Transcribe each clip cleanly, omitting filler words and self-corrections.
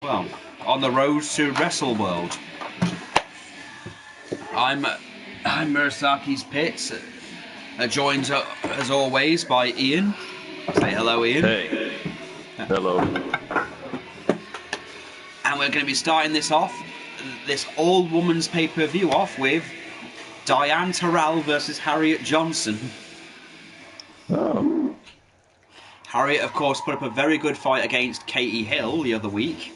well, on the road to Wrestle World. I'm Murasaki's Pits, joined as always by Ian. Say hello, Ian. Hey. Hello. And we're going to be starting this all-women's pay-per-view off with Diane Terrell versus Harriet Johnson. Oh. Harriet, of course, put up a very good fight against Katie Hill the other week.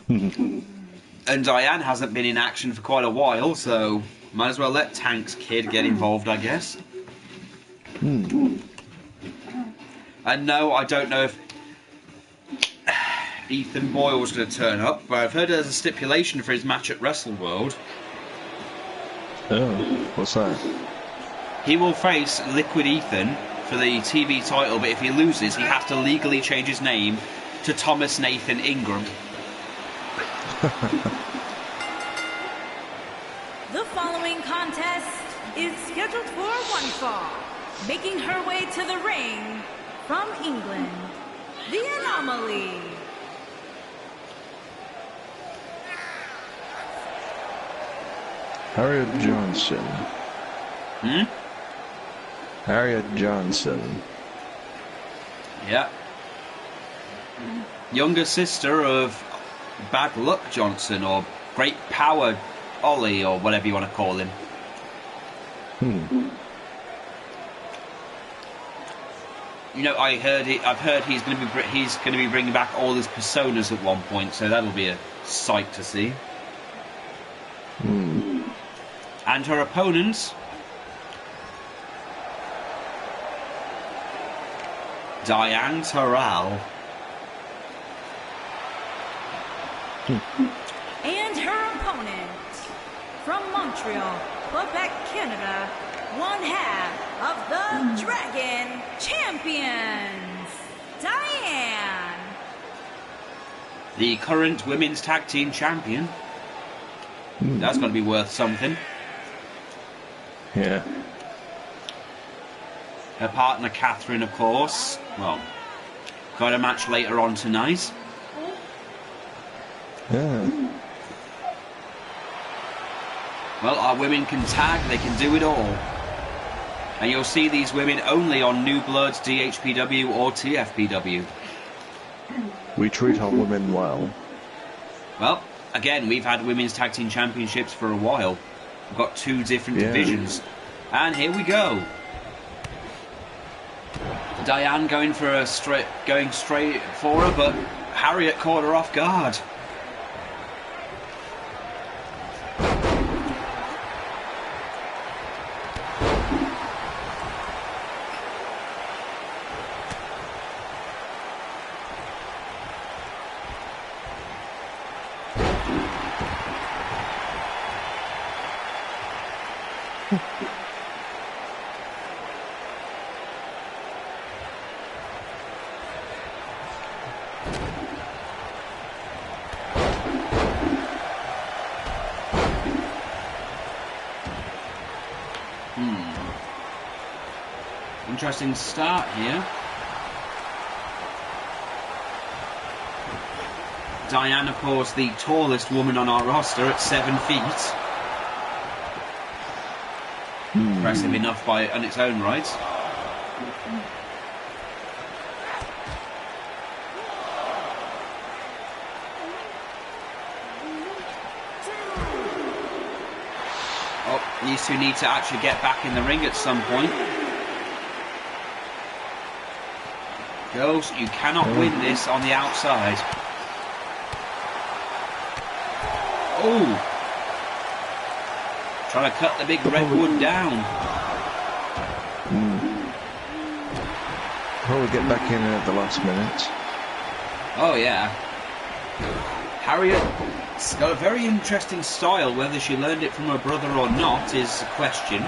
And Diane hasn't been in action for quite a while, so might as well let Tank's kid get involved, I guess. And no, I don't know if Ethan Boyle's going to turn up, but I've heard there's a stipulation for his match at Wrestle World. Oh, what's that? He will face Liquid Ethan for the TV title, but if he loses, he has to legally change his name to Thomas Nathan Ingram. The following contest is scheduled for one fall. Making her way to the ring from England, the Anomaly. Harriet Johnson. Harriet Johnson. Yeah. Younger sister of Bad Luck Johnson, or Great Power Ollie, or whatever you want to call him. You know, I've heard he's going to be bringing back all his personas at one point, so that'll be a sight to see. And her opponents, Diane Terrell. And her opponent, from Montreal, Quebec, Canada, one half of the Dragon Champions, Diane. The current Women's Tag Team Champion. That's going to be worth something. Yeah. Her partner, Catherine, of course. Well, got a match later on tonight. Yeah. Well, our women can tag, they can do it all. And you'll see these women only on New Blood's DHPW or TFPW. We treat our women well. Well, again, we've had Women's Tag Team Championships for a while. We've got two different divisions. And here we go. Diane going straight for her, but Harriet caught her off guard. Interesting start here. Diane, of course, the tallest woman on our roster at 7 feet. Impressive enough on its own right. Oh, these two need to actually get back in the ring at some point. Girls, you cannot win this on the outside. Oh! Trying to cut the big redwood down. Probably get back in at the last minute. Oh, yeah. Harriet's got a very interesting style. Whether she learned it from her brother or not is a question.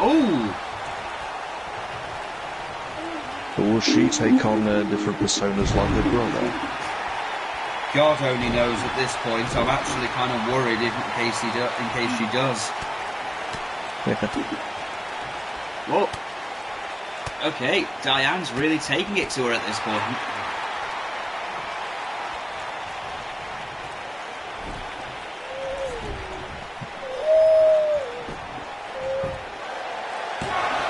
Oh! But will she take on different personas like her brother? God only knows at this point. I'm actually kind of worried in case she does. Oh. Okay, Diane's really taking it to her at this point.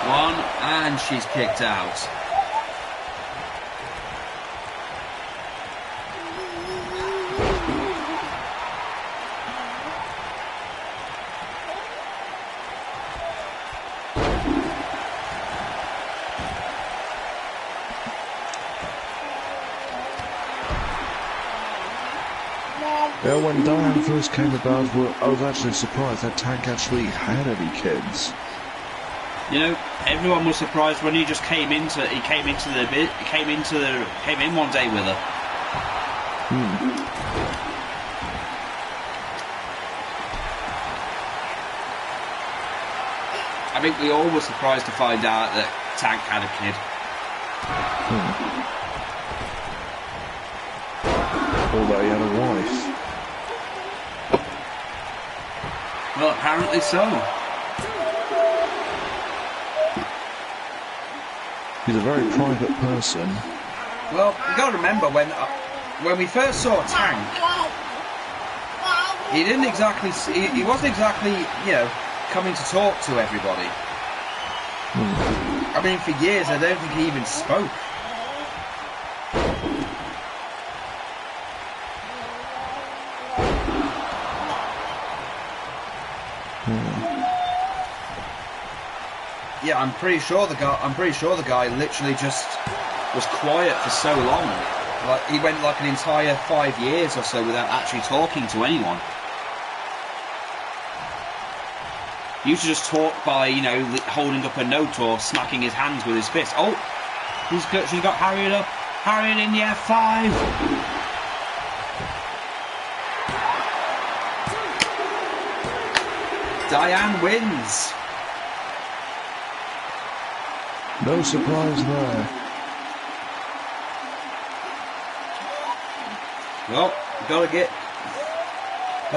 One, and she's kicked out. Yeah, when Diane first came about, I was actually surprised that Tank actually had any kids. You know, everyone was surprised when he just came in one day with her. I think we all were surprised to find out that Tank had a kid. Although he had a wife. Well, apparently so. He's a very private person. Well, you got to remember when we first saw Tank, he didn't exactly he wasn't exactly coming to talk to everybody. I mean, for years I don't think he even spoke. Yeah, I'm pretty sure the guy literally just was quiet for so long. Like he went like an entire 5 years or so without actually talking to anyone. He used to just talk by, holding up a note or smacking his hands with his fist. Oh, she's got Harriet up. Harriet in the F5. Diane wins. No surprise there. Well, gotta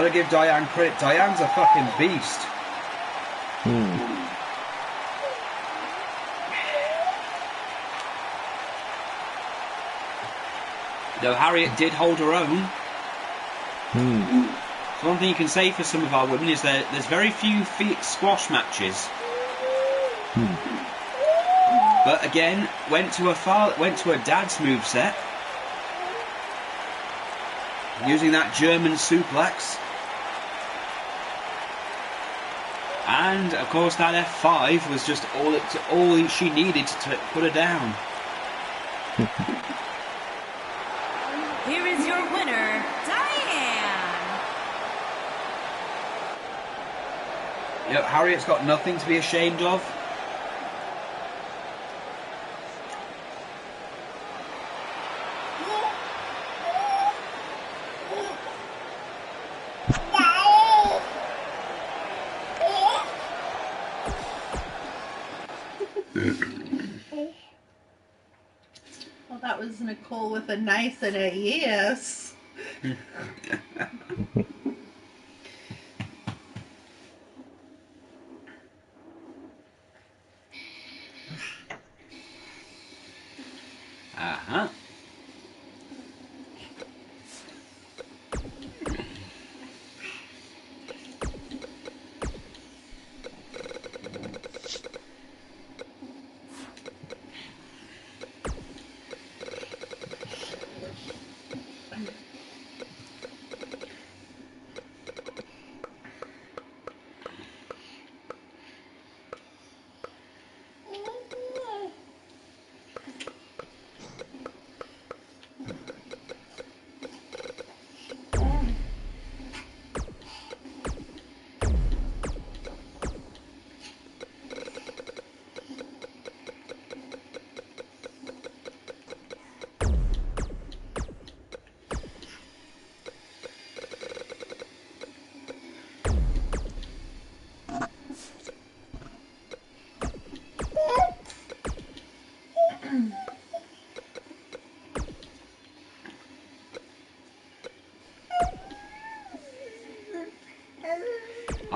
give Diane credit. Diane's a fucking beast. Though Harriet did hold her own. So one thing you can say for some of our women is that there's very few squash matches. But again, went to her dad's moveset, using that German suplex, and of course that F5 was just all she needed to put her down. Here is your winner, Diane. Harriet's got nothing to be ashamed of. Well, that was Nicole with a nice and a yes. Uh-huh.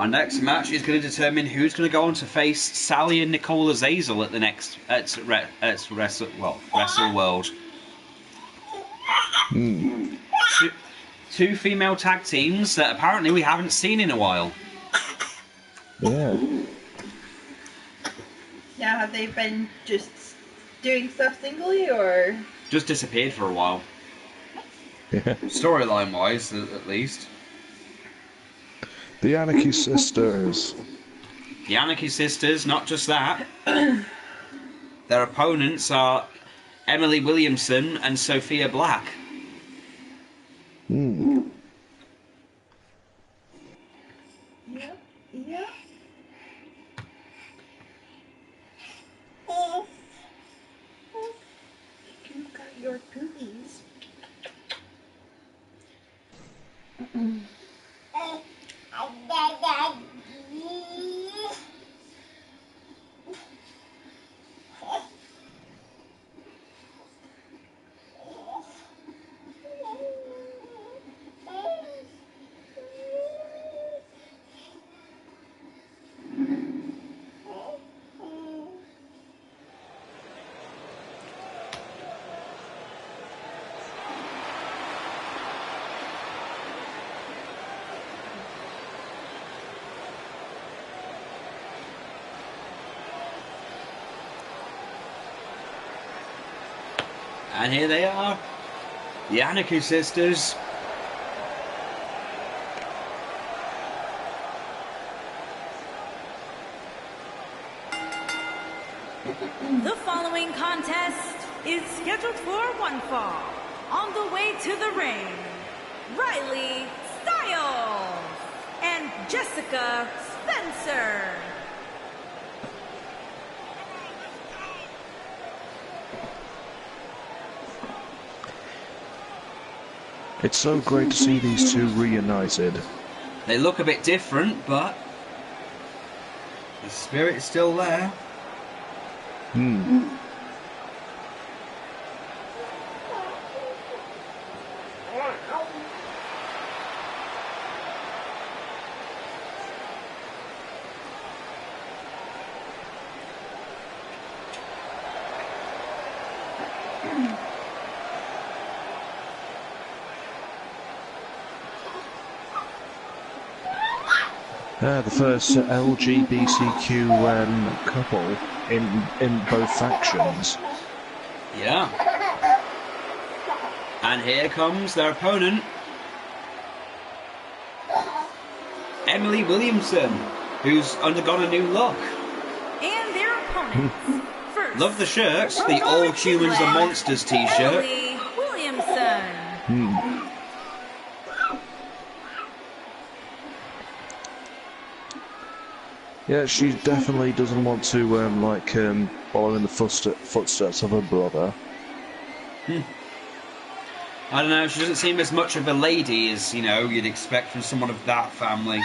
Our next match is going to determine who's going to go on to face Sally and Nicola Zazel at the next Wrestle World. Two female tag teams that apparently we haven't seen in a while. Yeah. Now, have they been just doing stuff singly, or Just disappeared for a while. Yeah. Storyline wise, at least. The Anarchy Sisters. The Anarchy Sisters, not just that. Their opponents are Emily Williamson and Sophia Black. Hmm. yeah, yeah. You've got your goodies. And here they are, the Anarchy Sisters. The following contest is scheduled for one fall. On the way to the ring, Riley Styles and Jessica Spencer. It's so great to see these two reunited. They look a bit different, but the spirit is still there. Hmm. The first LGBTQ couple in both factions. Yeah. And here comes their opponent, Emily Williamson, who's undergone a new look. And their opponents. First, Love the shirts, the from All Richmond, Humans Are Monsters t-shirt. Emily Williamson. Hmm. Yeah, she definitely doesn't want to follow in the footsteps of her brother. I don't know, she doesn't seem as much of a lady as, you know, you'd expect from someone of that family.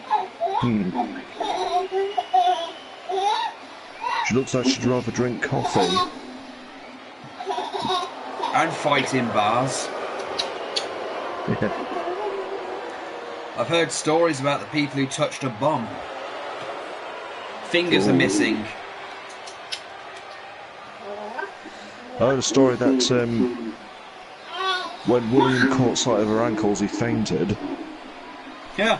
Hmm. She looks like she'd rather drink coffee. And fight in bars. Yeah. I've heard stories about the people who touched a bomb. Fingers are Ooh. missing. I heard a story that when William caught sight of her ankles, he fainted. Yeah.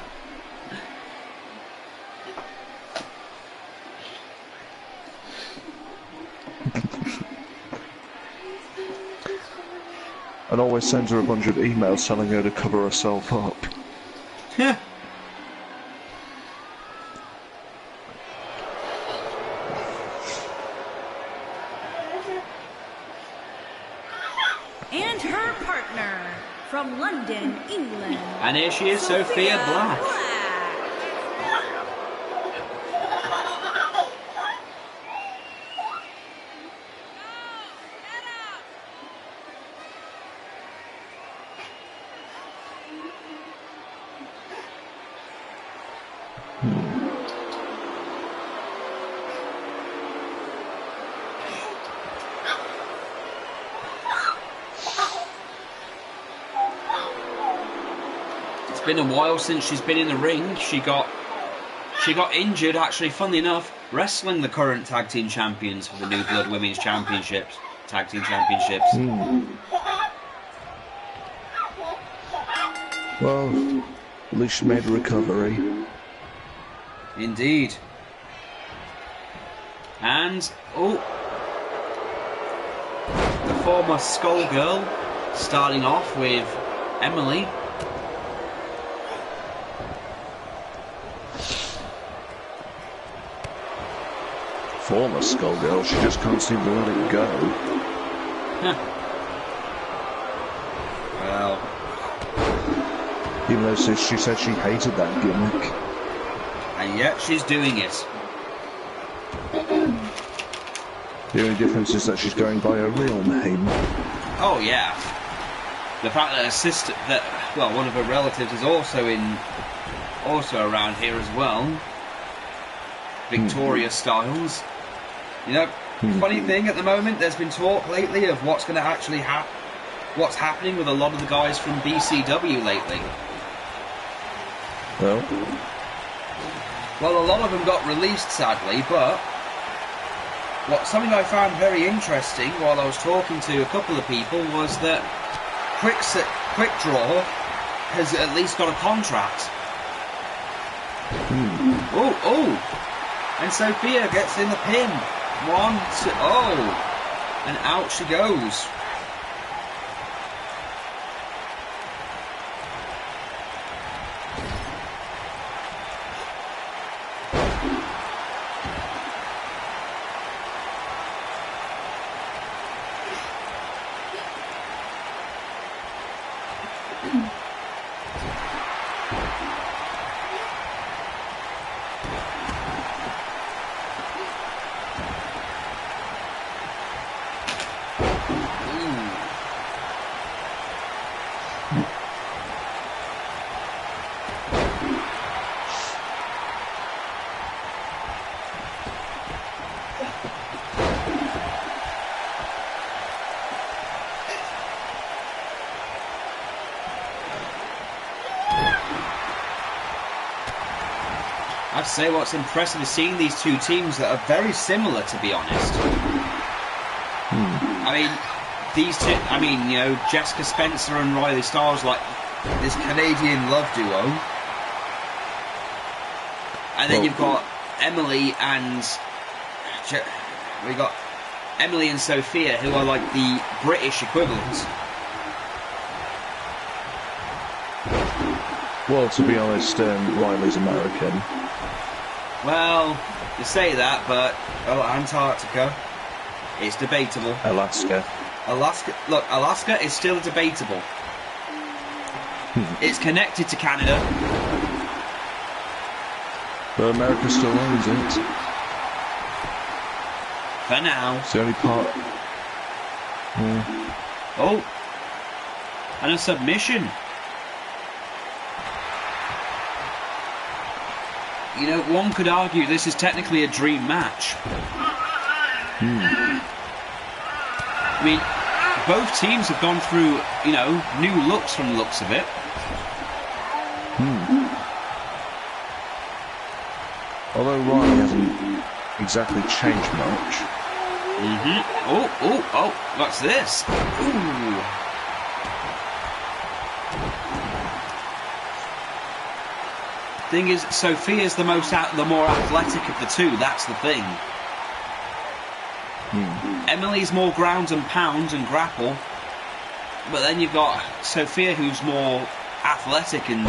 And always sends her a bunch of emails telling her to cover herself up. Yeah. And her partner from London, England. And here she is, Sophia Black. It's been a while since she's been in the ring. She got She got injured, actually, funnily enough, wrestling the current tag team champions for the New Blood Women's Championships. Tag team championships. Well, at least she made a recovery. Indeed. And, oh, the former Skullgirl starting off with Emily. Former Skullgirl, she just can't seem to let it go. Huh. Well, Even though she said she hated that gimmick. and yet she's doing it. The only difference is that she's going by her real name. Oh yeah. The fact that her sister, well, one of her relatives is also around here as well. Victoria Styles. You know, funny thing at the moment, there's been talk lately of what's going to actually what's happening with a lot of the guys from BCW lately. Well, Well, a lot of them got released, sadly, but something I found very interesting while I was talking to a couple of people was that Quick Draw has at least got a contract. Oh! And Sophia gets in the pin. 1, 2, and out she goes. I'd say what's impressive is seeing these two teams that are very similar, to be honest. I mean, these two, you know, Jessica Spencer and Riley Styles, like this Canadian love duo. And then you've got Emily and Sophia, who are like the British equivalents. well, to be honest, Riley's American. Well, you say that, but Antarctica, it's debatable. Alaska. Alaska is still debatable. It's connected to Canada. But America still owns it. For now. It's the only part... Oh! And a submission. You know, one could argue this is technically a dream match. I mean, both teams have gone through, you know, new looks from the looks of it. Although Riley hasn't exactly changed much. Oh, what's this? Ooh. Thing is, Sophia's the more athletic of the two, that's the thing. Emily's more ground and pound and grapple, but then you've got Sophia who's more athletic and...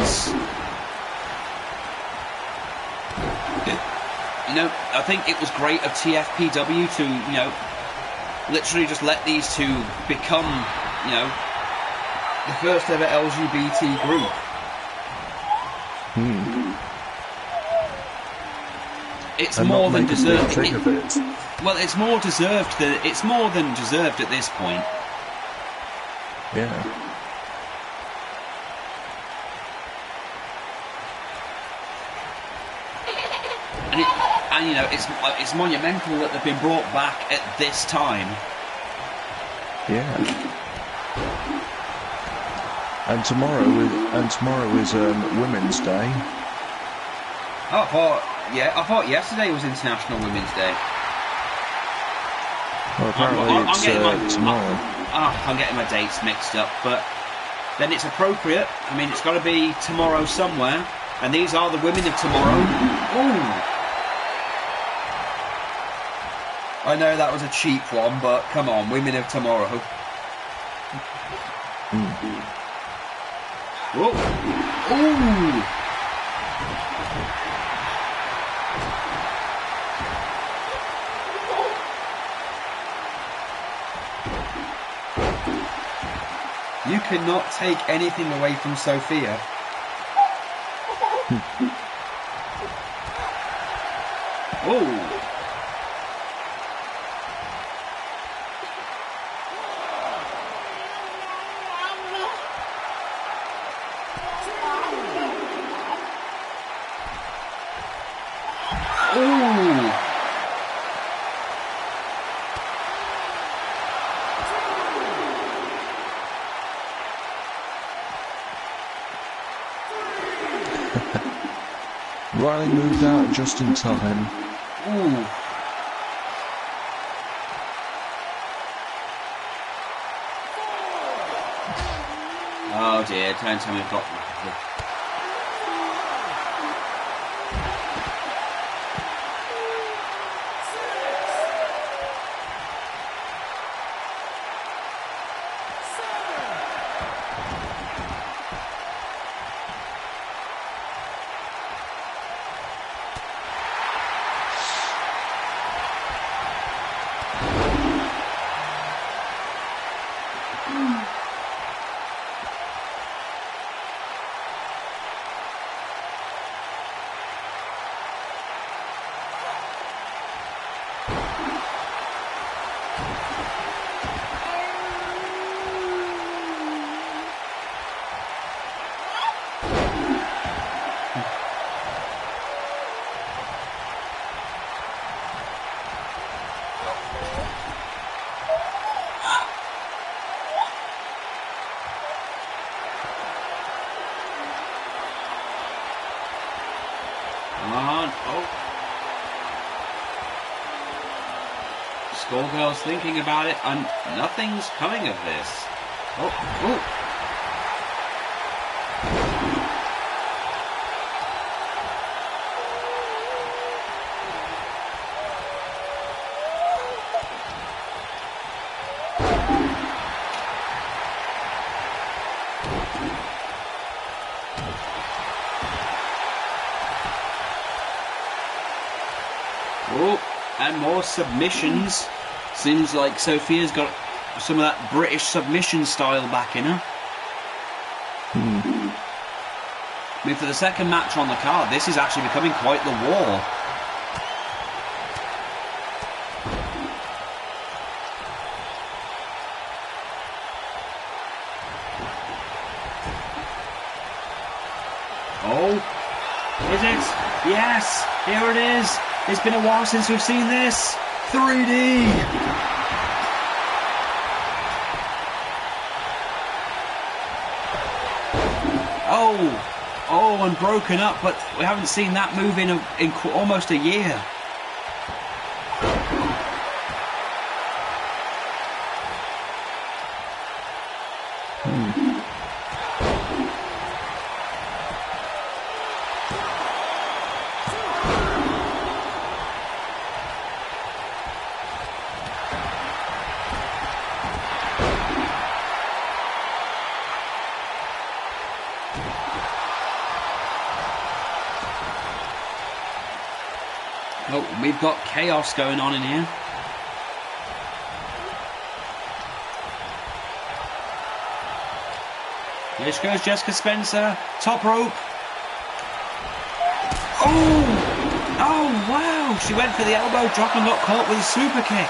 You know, I think it was great of TFPW to, you know, literally just let these two become, you know, the first ever LGBT group. It's And more not than make a big deserved. thing of it. Well, it's more than deserved at this point. Yeah. And you know, it's monumental that they've been brought back at this time. Yeah. And tomorrow is Women's Day. Oh, Yeah, I thought yesterday was International Women's Day. Well, apparently it's tomorrow. I'm getting my dates mixed up, but then it's appropriate. I mean, it's got to be tomorrow somewhere, and these are the women of tomorrow. Ooh. I know that was a cheap one, but come on, women of tomorrow. Whoa. Ooh. You cannot take anything away from Sophia. Oh. Riley moved out just in time. Ooh. Oh dear, don't tell me we've got... Schoolgirl's thinking about it, and nothing's coming of this. Oh. And more submissions. Seems like Sophia's got some of that British submission style back in her. I mean, for the second match on the card, this is actually becoming quite the war. Oh, is it? Yes, here it is. It's been a while since we've seen this. 3D. Oh, and broken up, but we haven't seen that move in almost a year. Oh, we've got chaos going on in here. Here she goes, Jessica Spencer. Top rope. Oh, wow. She went for the elbow drop and got caught with a super kick.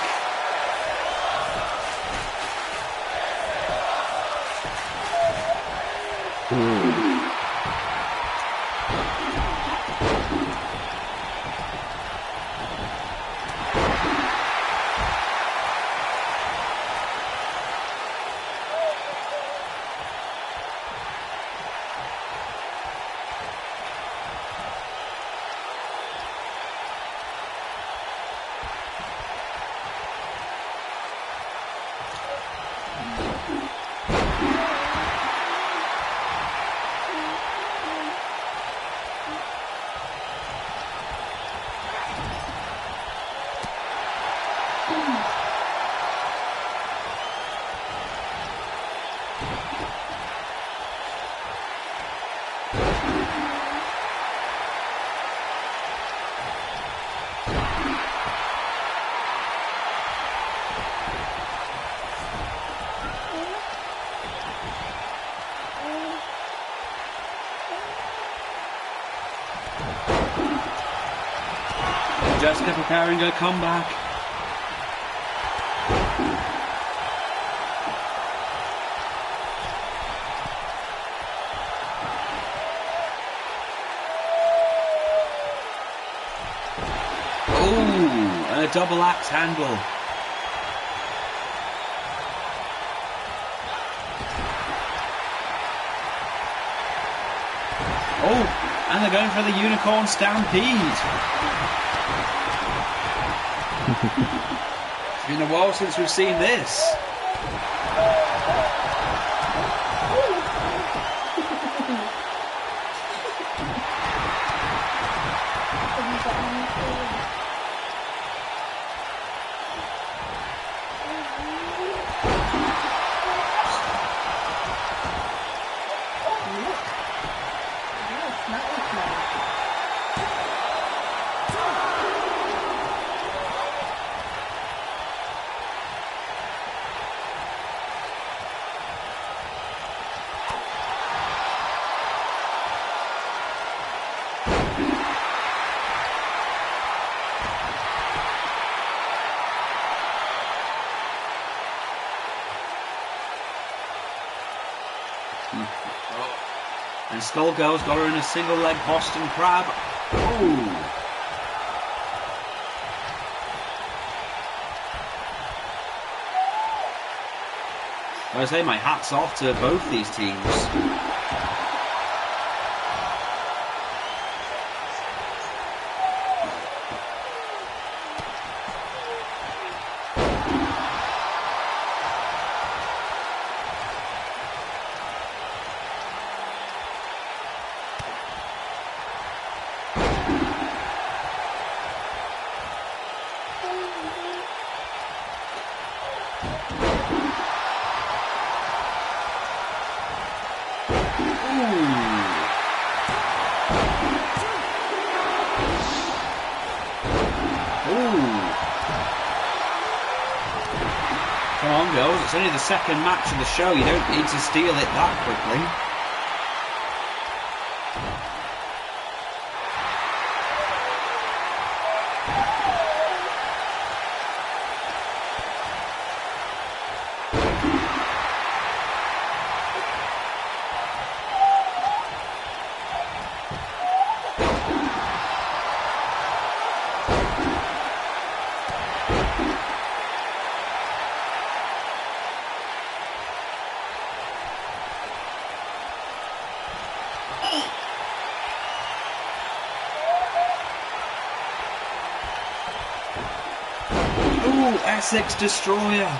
Jessica preparing her comeback. Oh, and a double axe handle. Oh, and they're going for the unicorn stampede. It's been a while since we've seen this. And Skullgirl's got her in a single leg Boston Crab. Oh! I say my hat's off to both these teams. Come on, girls. It's only the second match of the show. You don't need to steal it that quickly. Ooh, Essex Destroyer.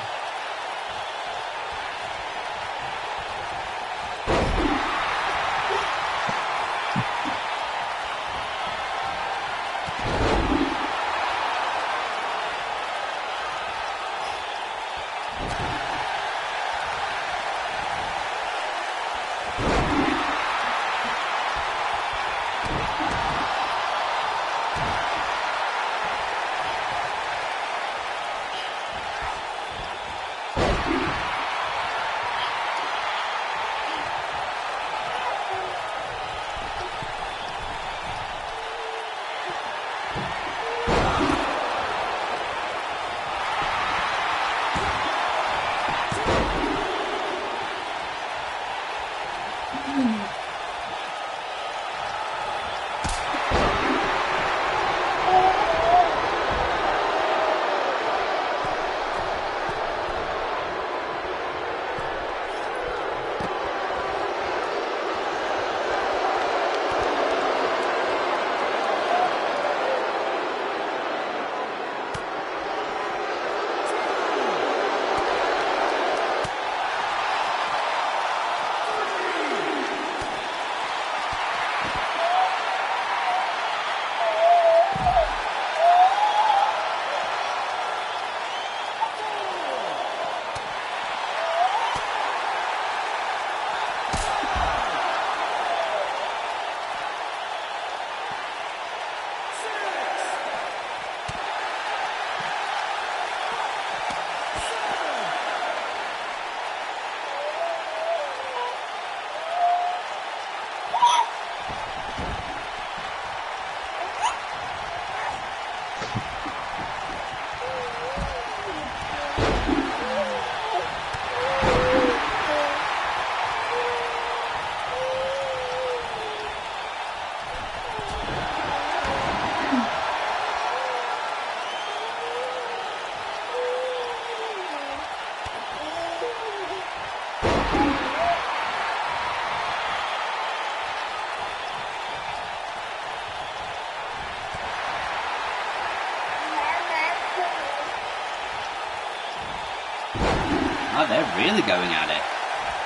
Oh, they're really going at it.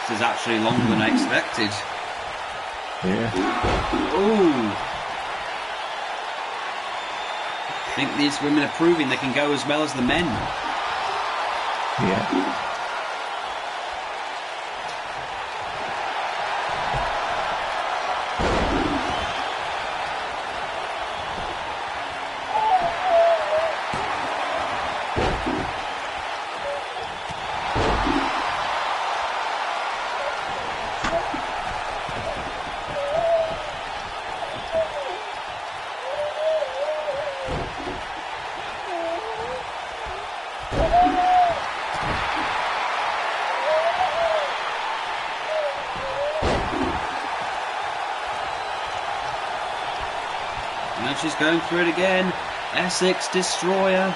This is actually longer than I expected. Yeah. Ooh. I think these women are proving they can go as well as the men. Yeah. And she's going through it again. Essex Destroyer.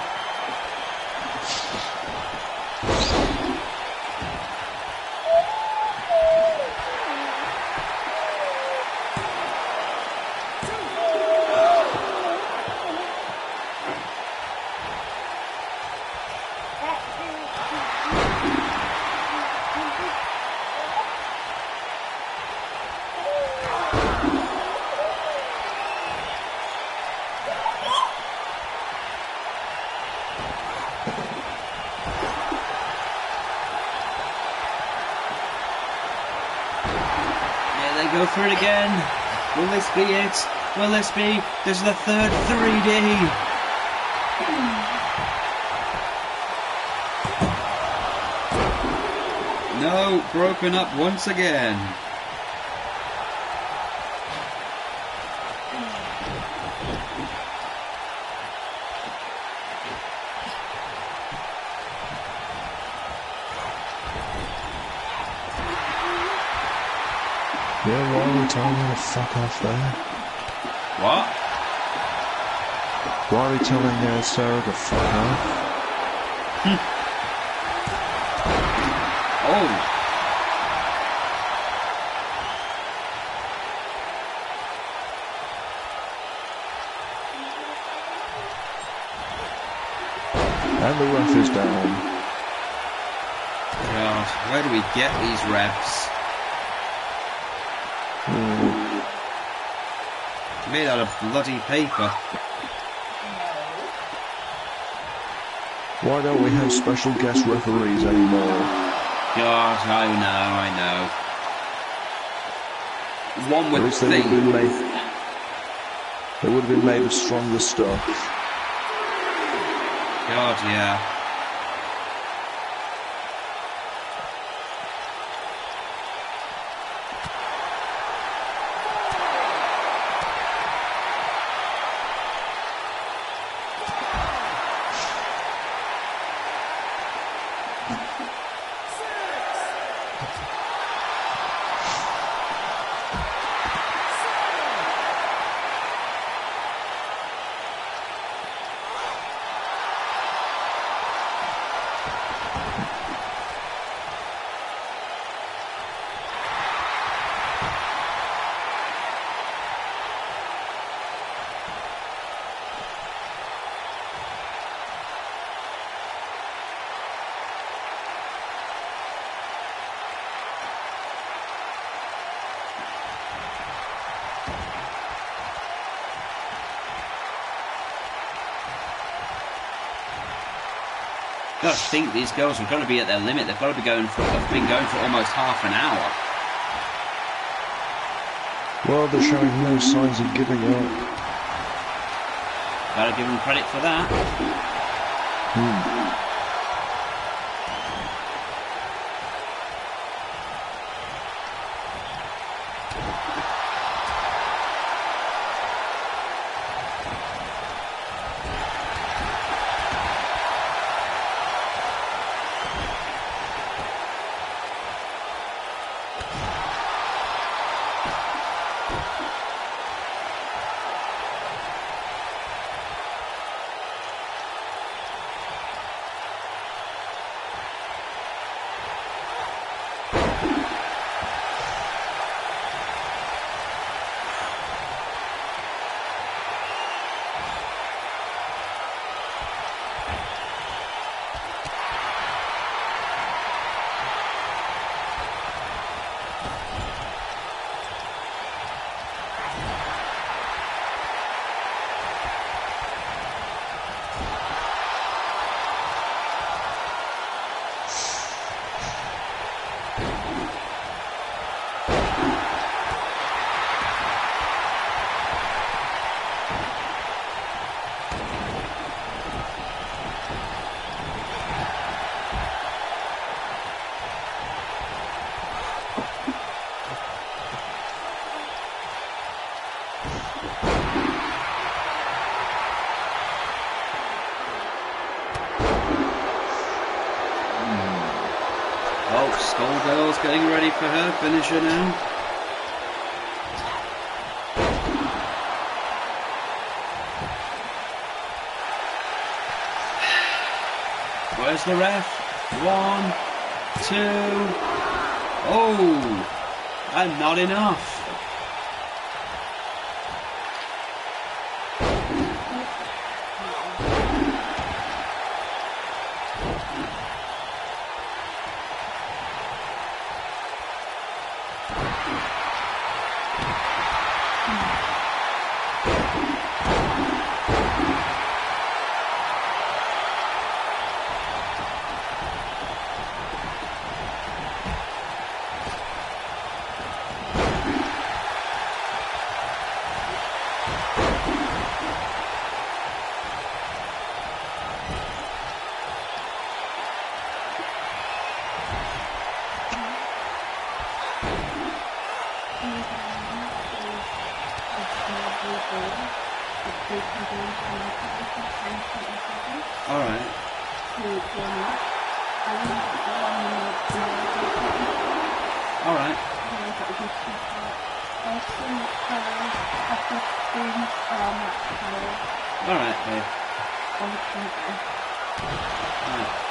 They go for it again. Will this be it? Will this be? This is the third 3D. No, broken up once again. Yeah, why are we telling her to fuck off there? What? Why are we telling Sarah to fuck off? Oh. And the ref is down. God, where do we get these refs? Made out of bloody paper. Why don't we have special guest referees anymore? God, I know. One would think. They would have been made of stronger stuff. God, yeah. I think these girls are going to be at their limit. They've got to be have been going for almost half an hour. Well, they're showing no signs of giving up. Gotta give them credit for that. Oh, Skullgirl's getting ready for her finisher now. Where's the ref? 1, 2. Oh, and not enough. Alright. Alright. Alright, babe. Alright.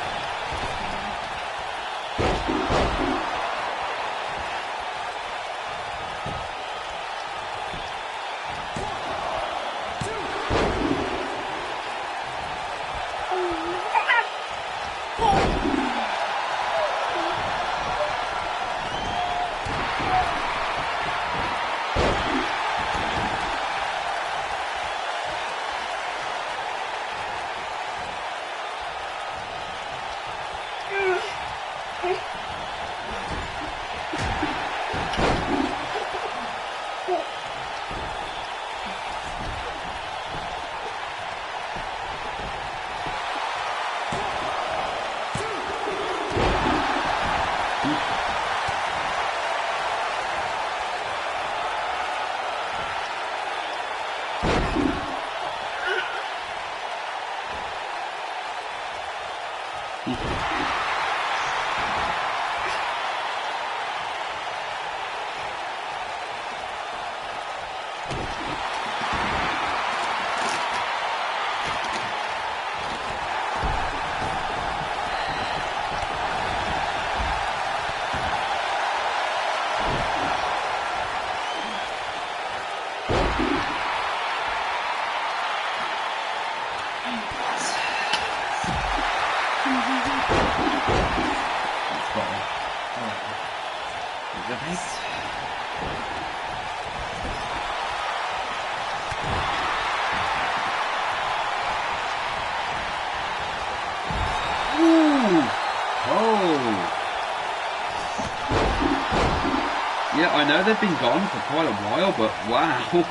Yeah, I know they've been gone for quite a while, but wow.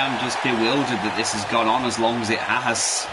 am just bewildered that this has gone on as long as it has.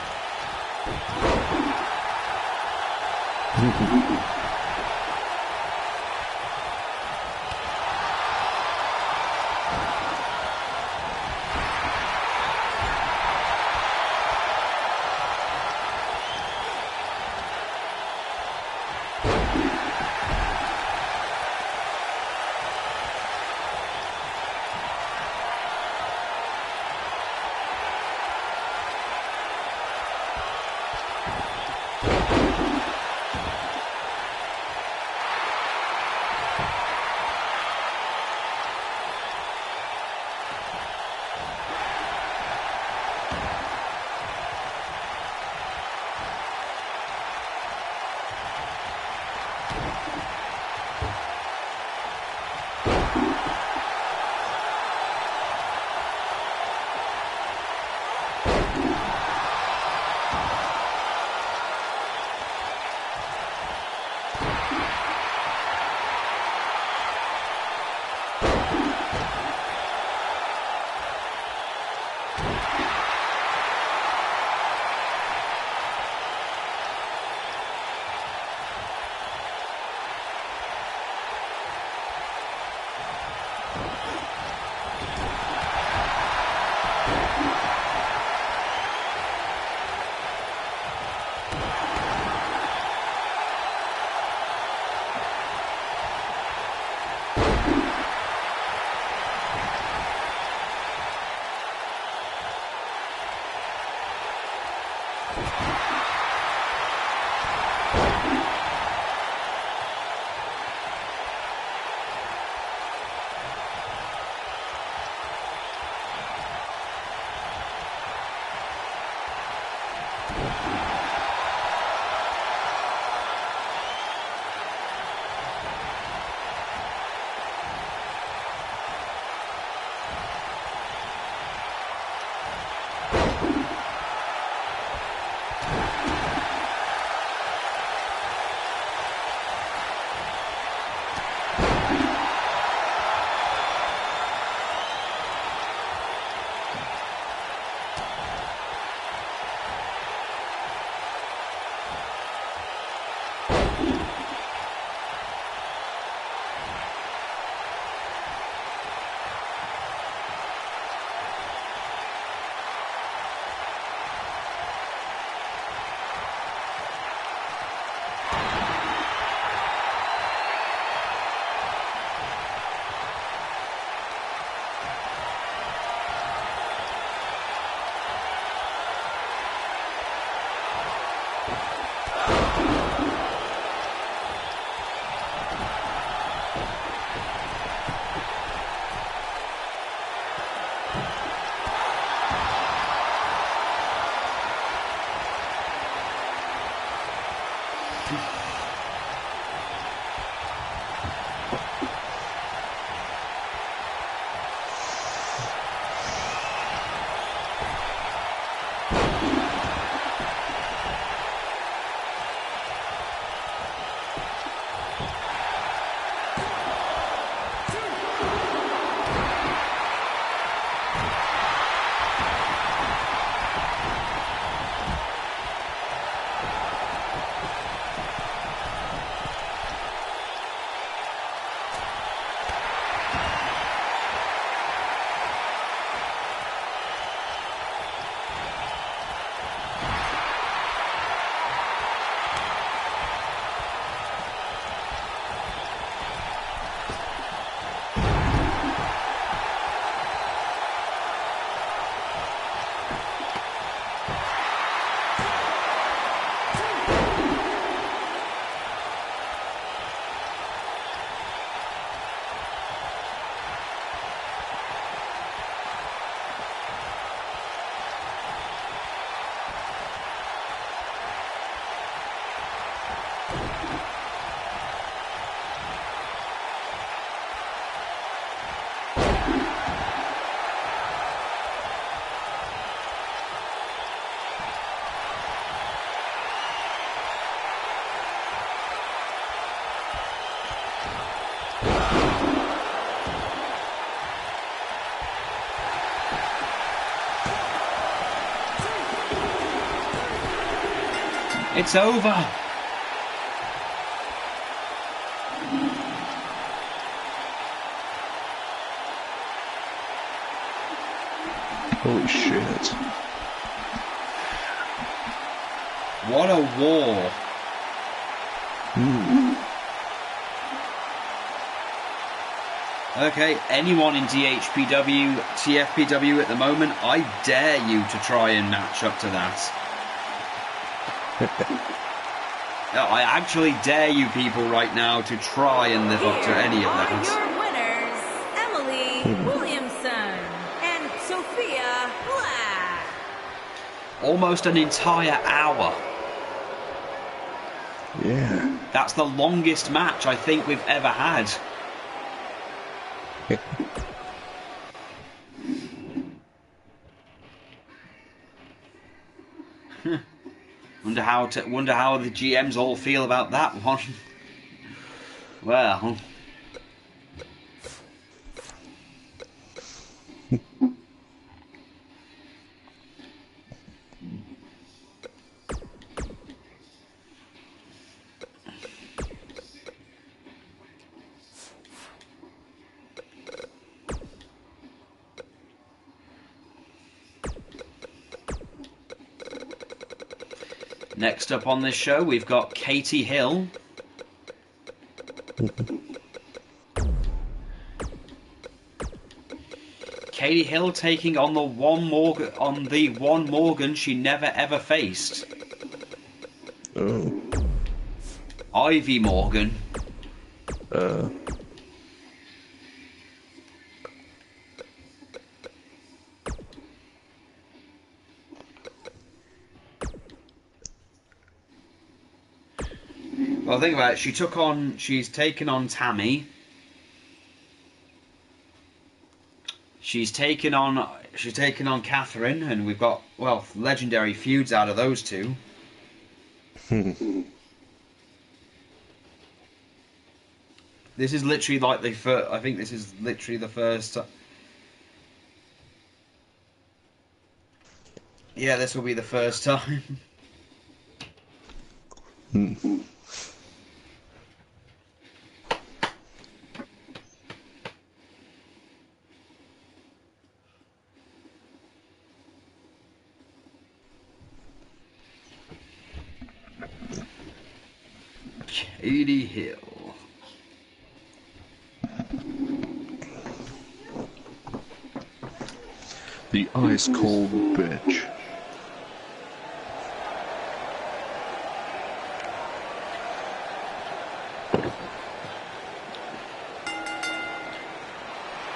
It's over. Holy shit. What a war. Okay, anyone in DHPW, TFPW at the moment, I dare you to try and match up to that. No, I actually dare you people right now to try and live up to any of that. Here are your winners, Emily Williamson and Sophia Black. Almost an entire hour. Yeah. That's the longest match I think we've ever had. Wonder how the GMs all feel about that one. Well, next up on this show, we've got Katie Hill. Katie Hill taking on the one Morgan she never ever faced. Oh. Ivy Morgan. Well, think about it. She's taken on Tammy. She's taken on Catherine, and we've got, well, legendary feuds out of those two. This is literally like the first. I think this is literally the first. Yeah, this will be the first time. Katie Hill. The ice cold bitch.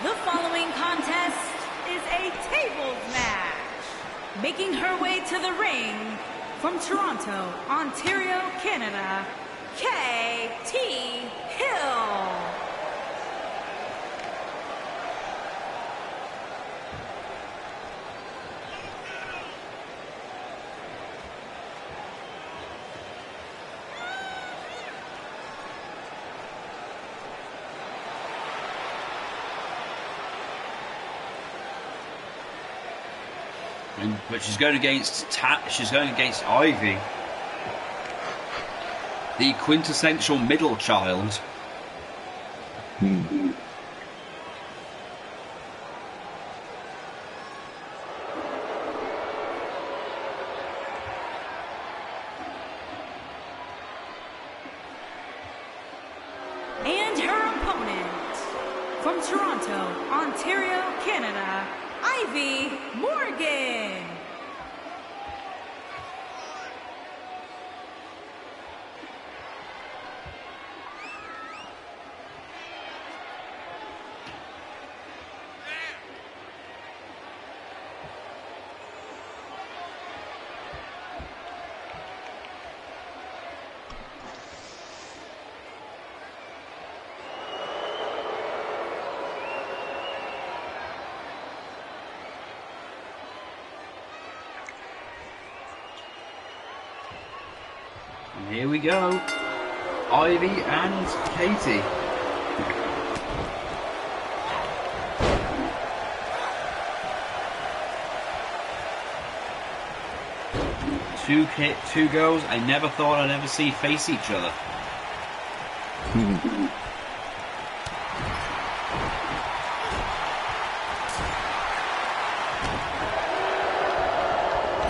The following contest is a tables match. Making her way to the ring from Toronto, Ontario, Canada, Katie Hill. But she's going against Ivy, the quintessential middle child. And her opponent from Toronto, Ontario, Canada, Ivy Morgan. And here we go. Ivy and Katie. two girls I never thought I'd ever see face each other.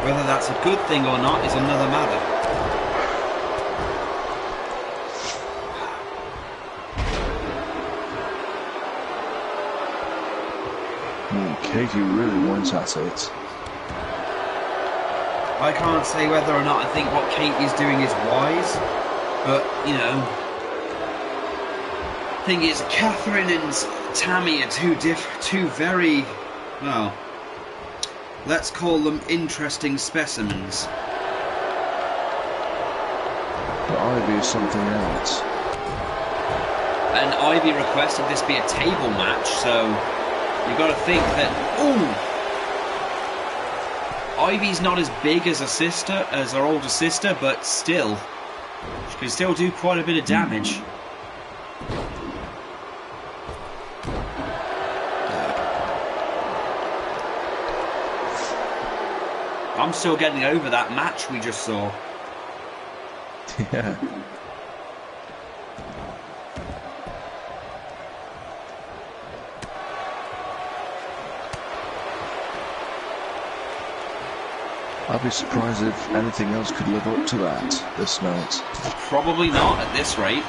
Whether that's a good thing or not is another matter. Katie really went at it. I can't say whether or not I think what Katie's doing is wise, but, you know, thing is, Catherine and Tammy are two very, well, let's call them interesting specimens. But Ivy is something else. And Ivy requested this be a table match, so you've got to think that, ooh, Ivy's not as big as her older sister, but still, she can still do quite a bit of damage. I'm still getting over that match we just saw. Yeah. I'd be surprised if anything else could live up to that this night. Probably not at this rate.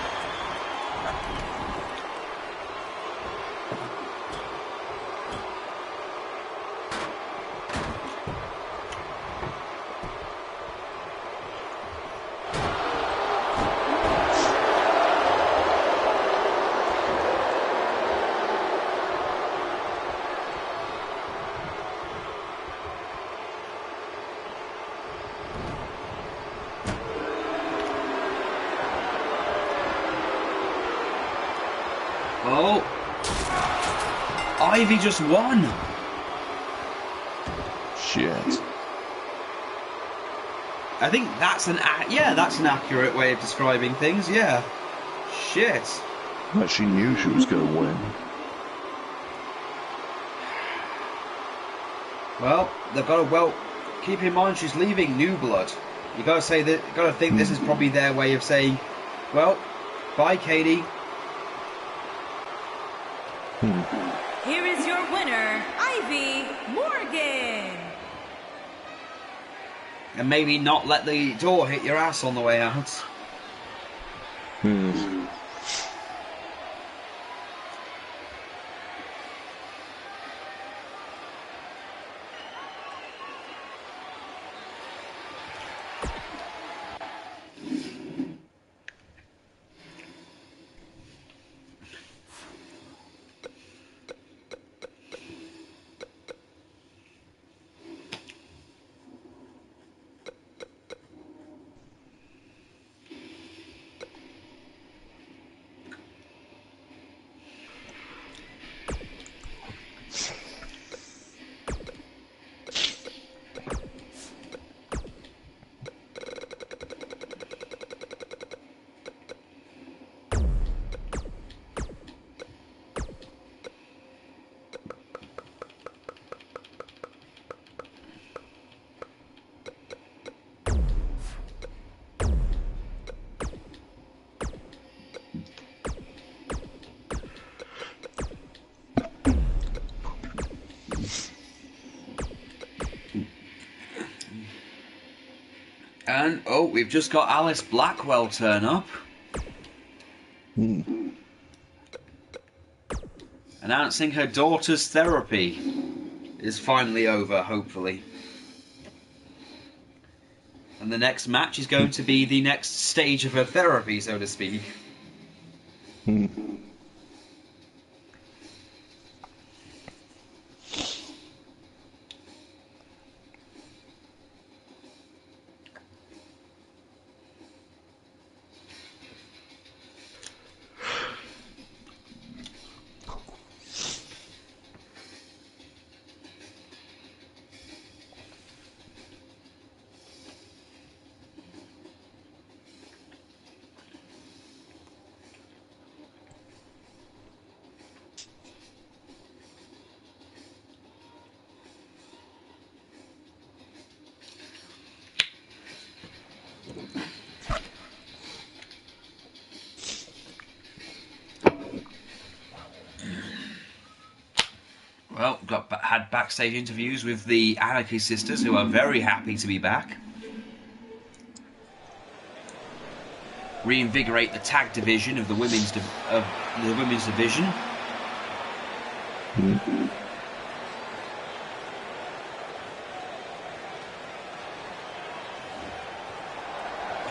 Oh, Ivy just won. Shit. I think that's an accurate way of describing things. Yeah. Shit. Like she knew she was going to win. Well, they've got to keep in mind she's leaving New Blood. You got to say that. Got to think this is probably their way of saying, well, bye, Katie. Here is your winner, Ivy Morgan. And maybe not let the door hit your ass on the way out. And, oh, we've just got Alice Blackwell turn up. Announcing her daughter's therapy is finally over, hopefully. And the next match is going to be the next stage of her therapy, so to speak. Well, had backstage interviews with the Anarchy Sisters, who are very happy to be back. Reinvigorate the tag division of the women's division.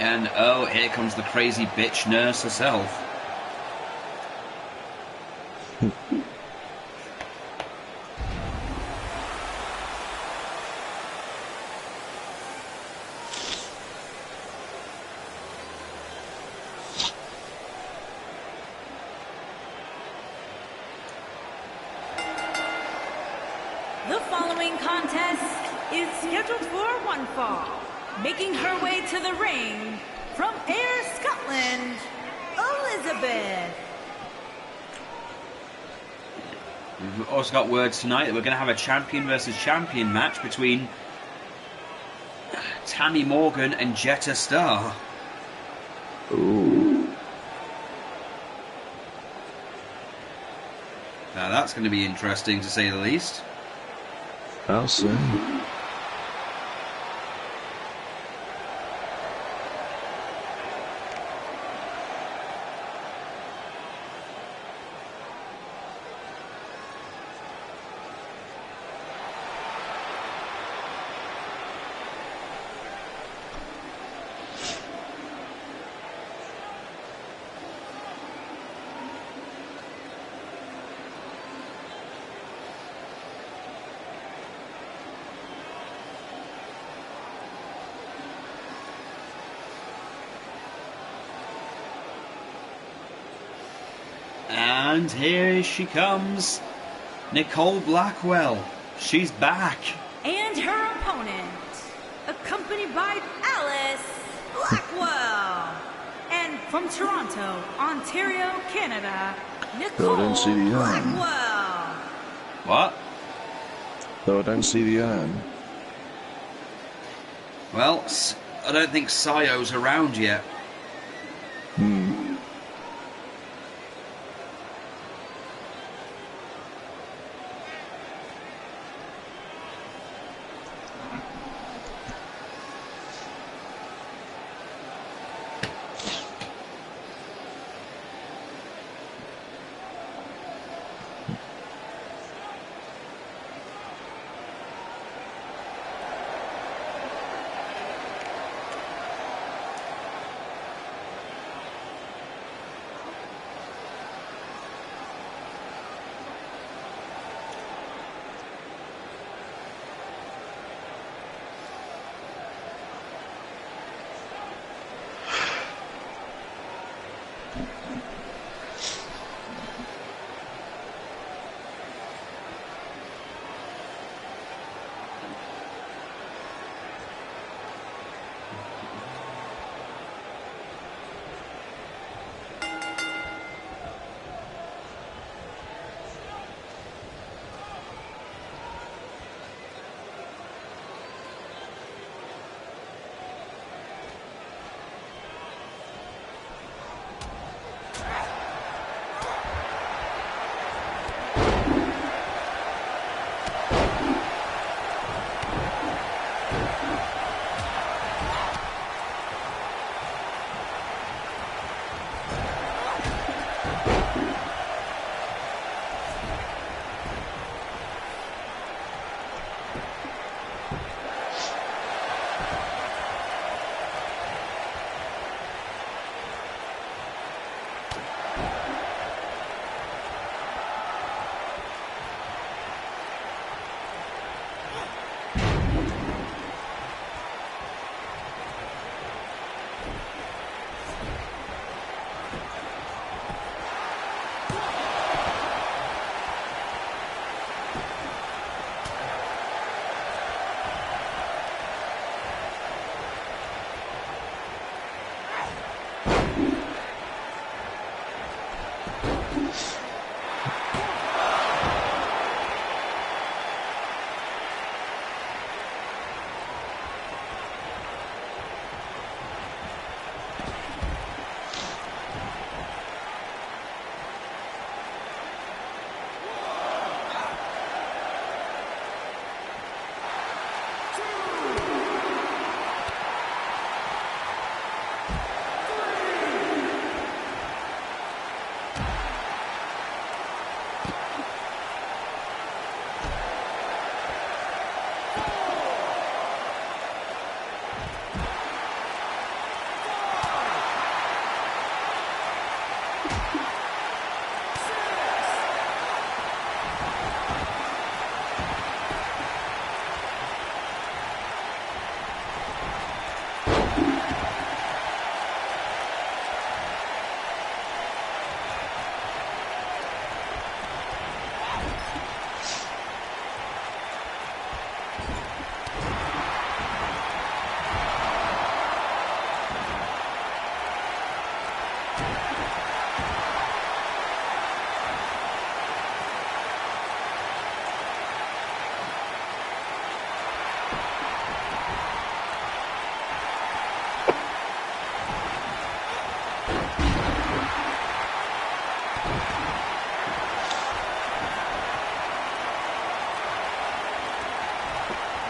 And oh, here comes the crazy bitch nurse herself. The following contest is scheduled for one fall. Making her way to the ring from Ayr, Scotland, Elizabeth. We've also got words tonight that we're going to have a champion versus champion match between Tammy Morgan and Jetta Starr. Ooh. Now that's going to be interesting to say the least. I'll see. And here she comes, Nicole Blackwell. She's back. And her opponent, accompanied by Alice Blackwell. And from Toronto, Ontario, Canada, Nicole I don't see the arm. Blackwell. What? Though I don't see the urn. Well, I don't think Sayo's around yet.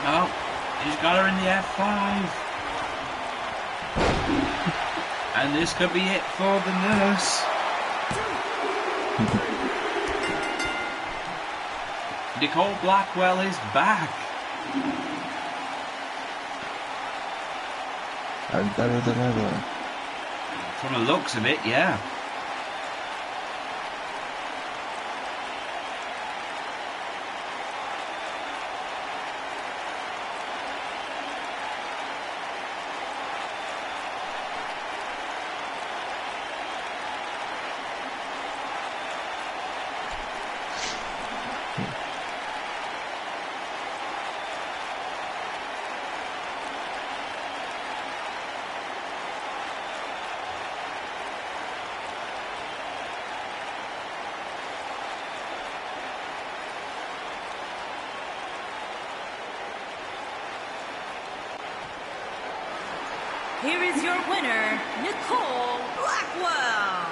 No, he's got her in the F5. And this could be it for the nurse. Nicole Blackwell is back. And better than ever. From the looks of it, yeah. Here is your winner, Nicole Blackwell.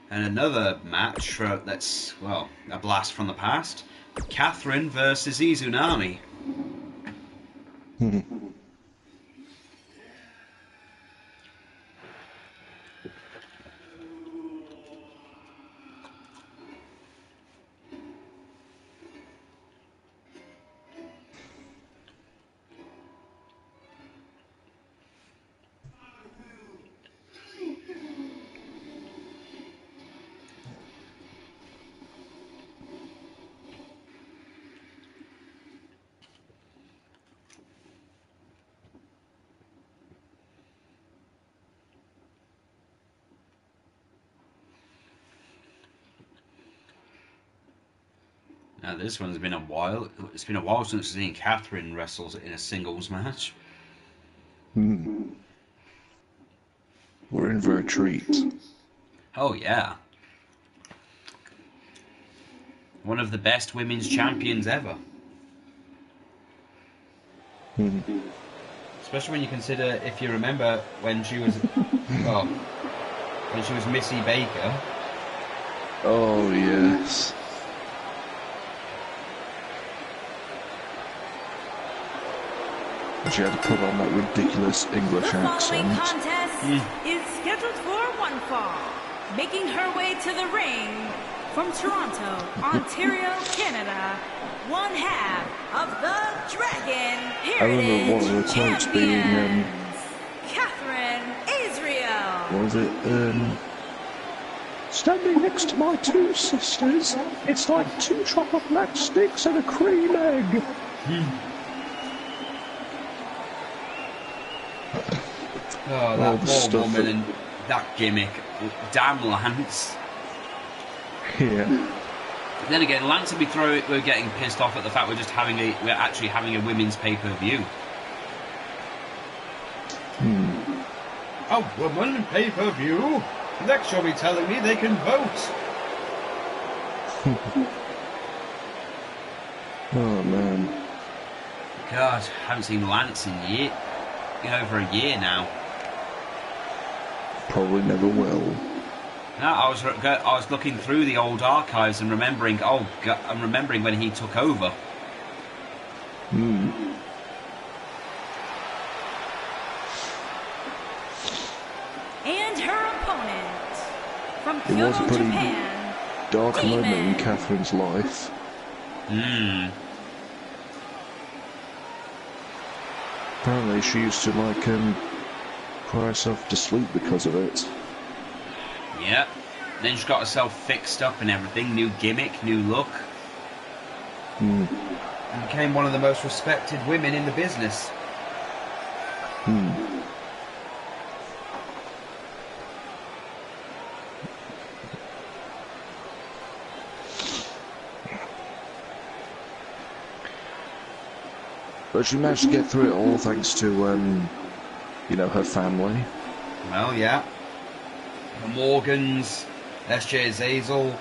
And another match that's, well, a blast from the past. Catherine versus Izunami. Now this one's been a while. It's been a while since I've seen Catherine wrestle in a singles match. We're in for a treat. Oh yeah. One of the best women's champions ever. Especially when you consider, if you remember, when she was, well, when she was Missy Baker. Oh, yes. She had to put on that ridiculous English The following accent. contest is scheduled for one fall. Making her way to the ring from Toronto, Ontario, Canada, one half of the Dragon I remember one Heritage of the quotes being, Champions, Catherine Israel. was it, standing next to my two sisters, it's like two chocolate matchsticks and a cream egg. Oh, All that the poor stuff woman that- and that gimmick. Damn Lance. Yeah. Then again, Lance would be we're getting pissed off at the fact we're actually having a women's pay-per-view. A woman pay-per-view? Next you'll be telling me they can vote. Oh, man. God, haven't seen Lance in over a year now. Probably never will. No, I was looking through the old archives and remembering. Oh, I'm remembering when he took over. And her opponent from It was a Kyoto, pretty Japan. dark moment in Demon. Catherine's life. Apparently she used to cry herself to sleep because of it. Yep. Then she got herself fixed up and everything. New gimmick, new look. And became one of the most respected women in the business. But she managed to get through it all thanks to, you know, her family. Well, yeah. The Morgans, SJ Azazel,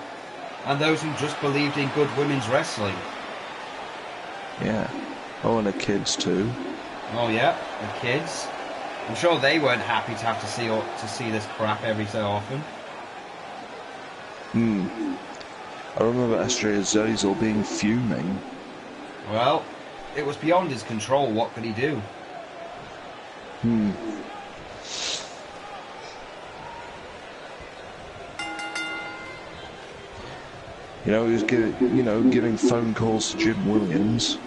and those who just believed in good women's wrestling. Yeah. Oh, and her kids too. Oh yeah, the kids. I'm sure they weren't happy to have to see this crap every so often. I remember SJ Azazel being fuming. Well, it was beyond his control. What could he do? You know, he was giving phone calls to Jim Williams.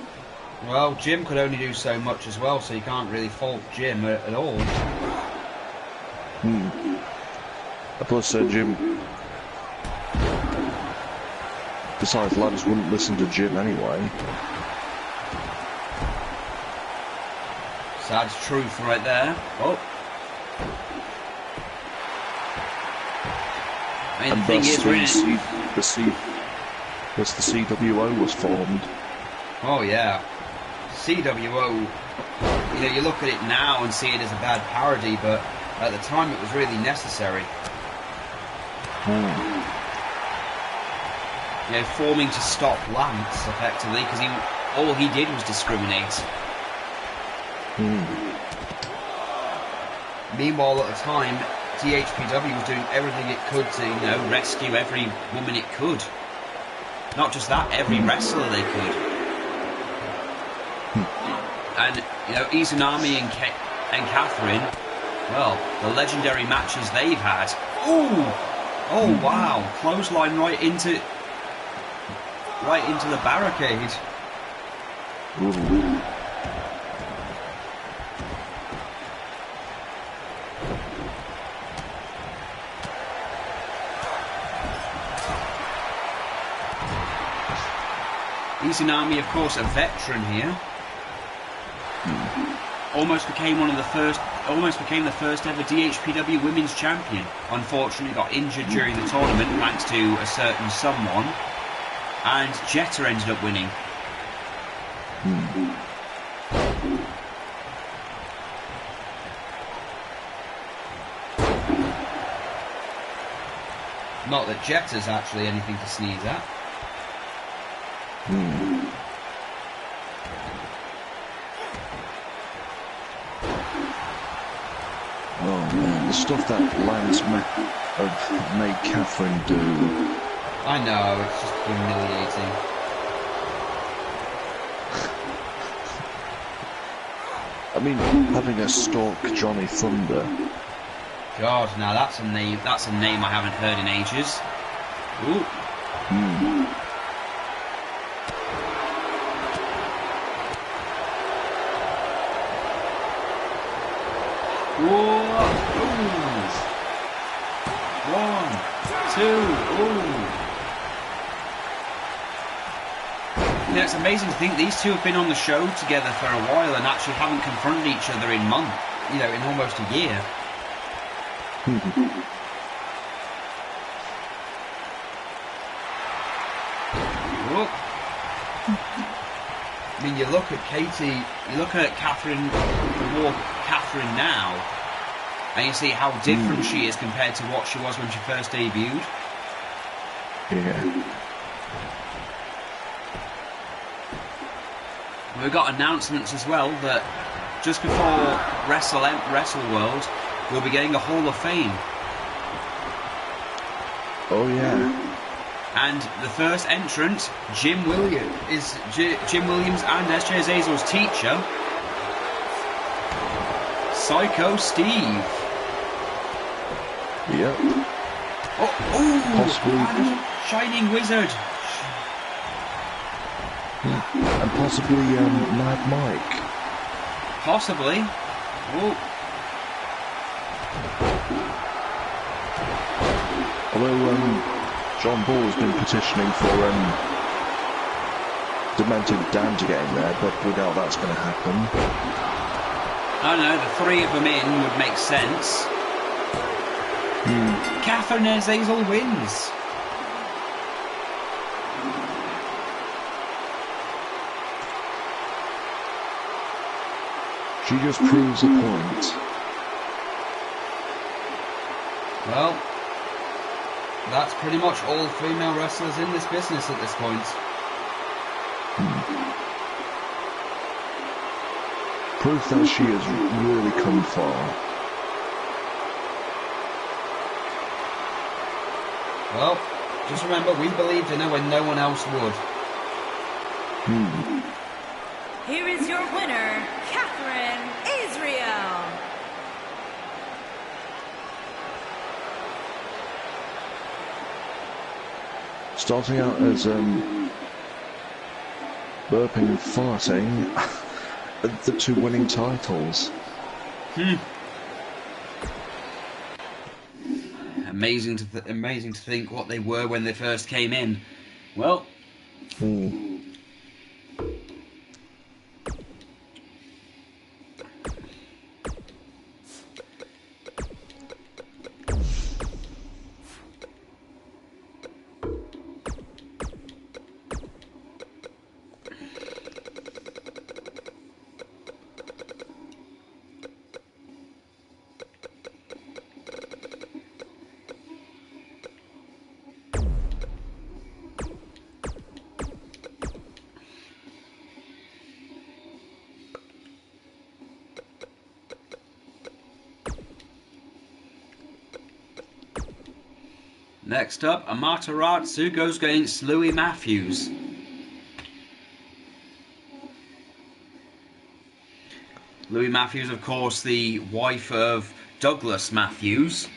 Well, Jim could only do so much as well, so you can't really fault Jim at all. Plus, Jim. Besides, lads wouldn't listen to Jim anyway. Sad truth right there. Oh. I mean, And the thing thus is, really... the CWO was formed. Oh yeah, CWO. You know, you look at it now and see it as a bad parody, but at the time it was really necessary. You know, forming to stop Lance effectively, because all he did was discriminate. Meanwhile, at the time, DHPW was doing everything it could to, you know, rescue every woman it could. Not just that, every wrestler they could. And, you know, Izunami and Catherine, well, the legendary matches they've had. Ooh! Oh, wow. Clothesline right into the barricade. Izunami, of course, a veteran here. Almost became the first ever DHPW Women's Champion. Unfortunately, got injured during the tournament thanks to a certain someone, and Jetta ended up winning. Not that Jetta's actually anything to sneeze at. Oh man, the stuff that Lance have made Catherine do. I know, it's just humiliating. I mean, having her stalk Johnny Thunder. God, now that's a name I haven't heard in ages. Ooh. Whoa. Ooh. 1, 2, ooh. You know, it's amazing to think these two have been on the show together for a while and actually haven't confronted each other in almost a year. Look. I mean, you look at Katie, you look at Catherine now, and you see how different she is compared to what she was when she first debuted. Yeah. We've got announcements as well that just before Wrestle World, we'll be getting a Hall of Fame. Oh yeah. And the first entrant, Jim Williams, is Jim Williams and SJ Azazel's teacher, Psycho Steve. Yep. Oh, Possibly. and Shining Wizard. And possibly Mad Mike. Possibly. Oh. Although John Ball has been petitioning for Demented Dan to get in there, but we doubt that's going to happen. I don't know, the three of them in would make sense. Catherine Azazel wins. She just proves a point. Well, that's pretty much all female wrestlers in this business at this point. Proof that she has really come far. Well, just remember, we believed in her when no one else would. Here is your winner, Catherine Israel. Starting out as burping and farting, the two winning titles. Amazing to think what they were when they first came in. Well, next up, Amaterasu goes against Louis Matthews. Louis Matthews, of course, the wife of Douglas Matthews,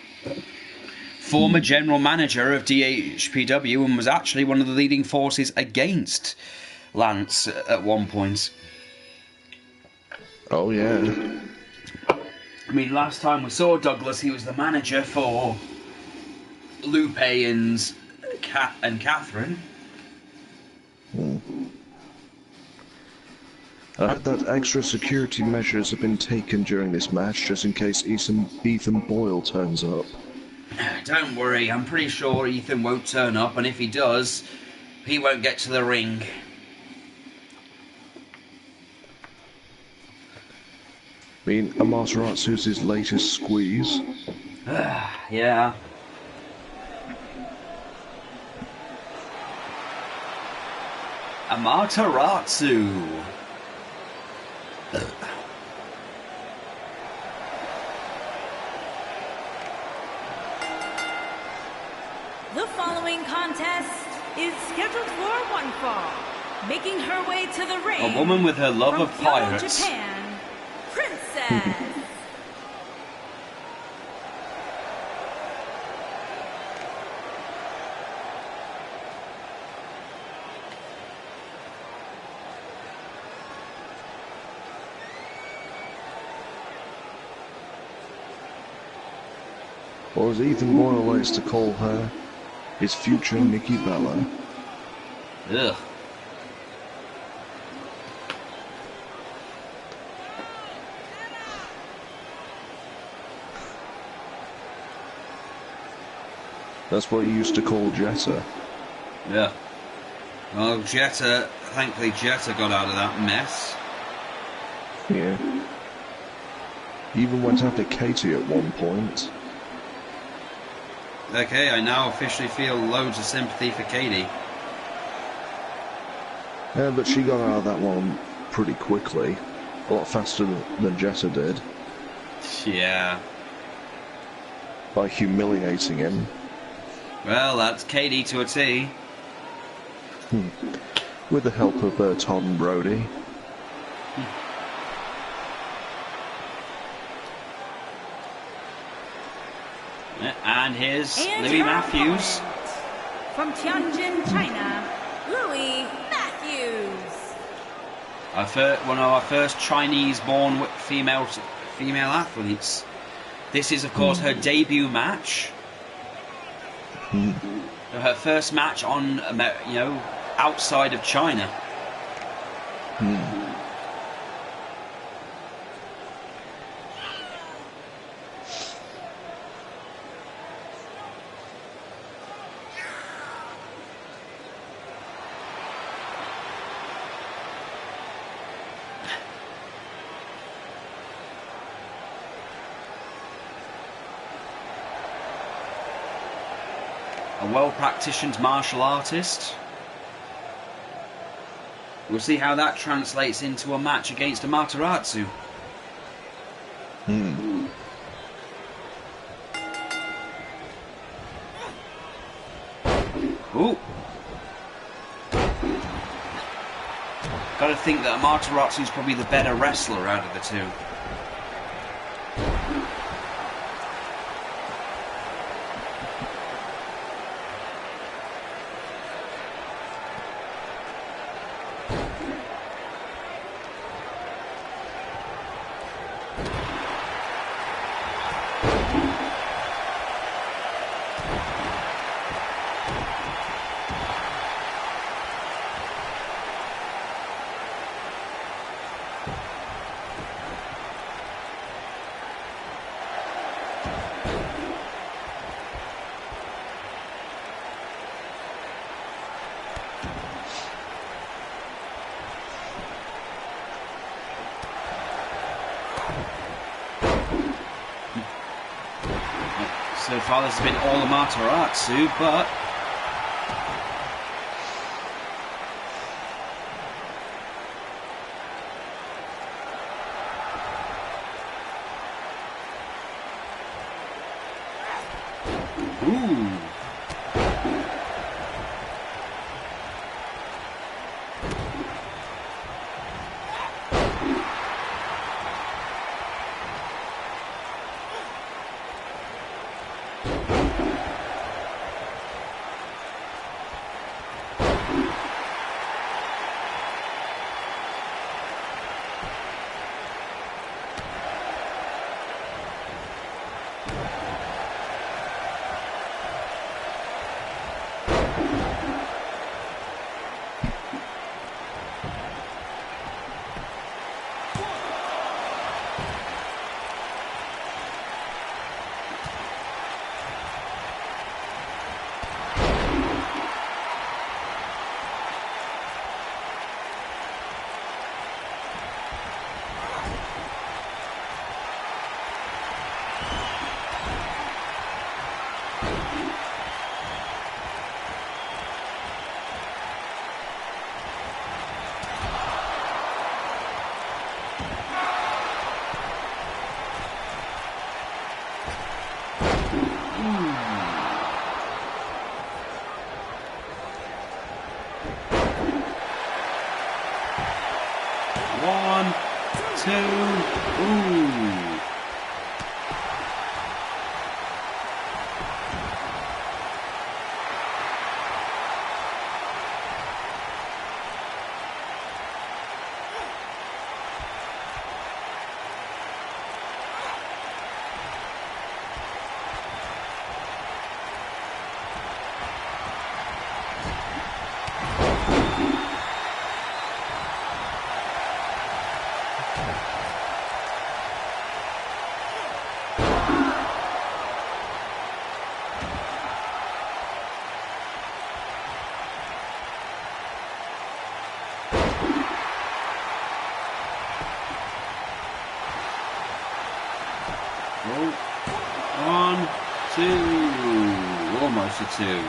former general manager of DHPW, and was actually one of the leading forces against Lance at one point. Oh yeah. I mean, last time we saw Douglas, he was the manager for Lupe and Catherine. I heard that extra security measures have been taken during this match just in case Ethan Boyle turns up. Don't worry, I'm pretty sure Ethan won't turn up, and if he does, he won't get to the ring. I mean, Amaterasu's his latest squeeze. Yeah. Amaterasu. The following contest is scheduled for one fall. Making her way to the ring. A woman with her love from of pirates. Kyoto, Japan, Princess. Or as Ethan Boyle likes to call her, his future Nikki Bella. Ugh. That's what he used to call Jetta. Yeah. Well, thankfully Jetta got out of that mess. Yeah. He even went after Katie at one point. Okay, I now officially feel loads of sympathy for Katie. Yeah, but she got out of that one pretty quickly. A lot faster than Jetta did. Yeah. By humiliating him. Well, that's KD to a T. With the help of Tom Brody. And here's And Louis her Matthews. opponent, from Tianjin, China, Louis Matthews. One of our first Chinese-born female athletes. This is, of course, her debut match. Her first match on, outside of China. A well-practiced martial artist. We'll see how that translates into a match against Amaterasu. Ooh. Gotta think that Amaterasu's probably the better wrestler out of the two. So far this has been all Amaterasu, but ooh. One, two, ooh. One, two, almost a two.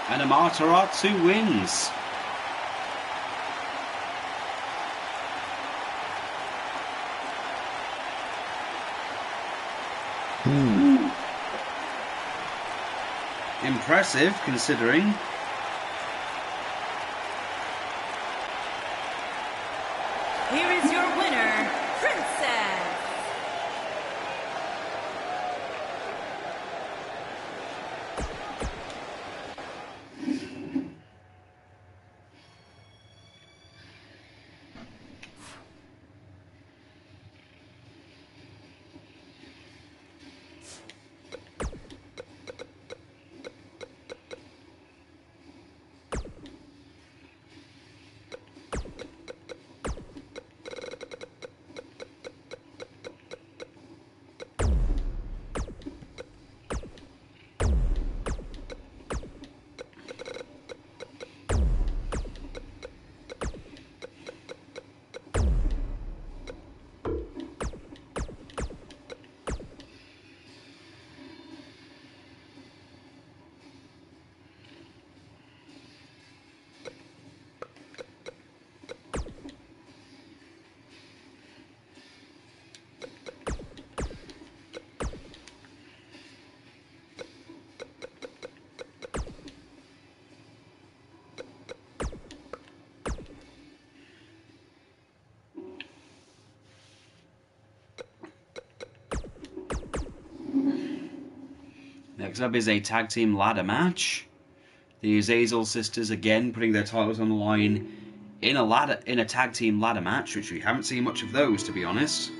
And Amaterasu wins. Impressive, considering. Here is your winner, Princess. Next up is a tag team ladder match. The Azazel sisters again putting their titles on the line in a tag team ladder match, which we haven't seen much of those, to be honest.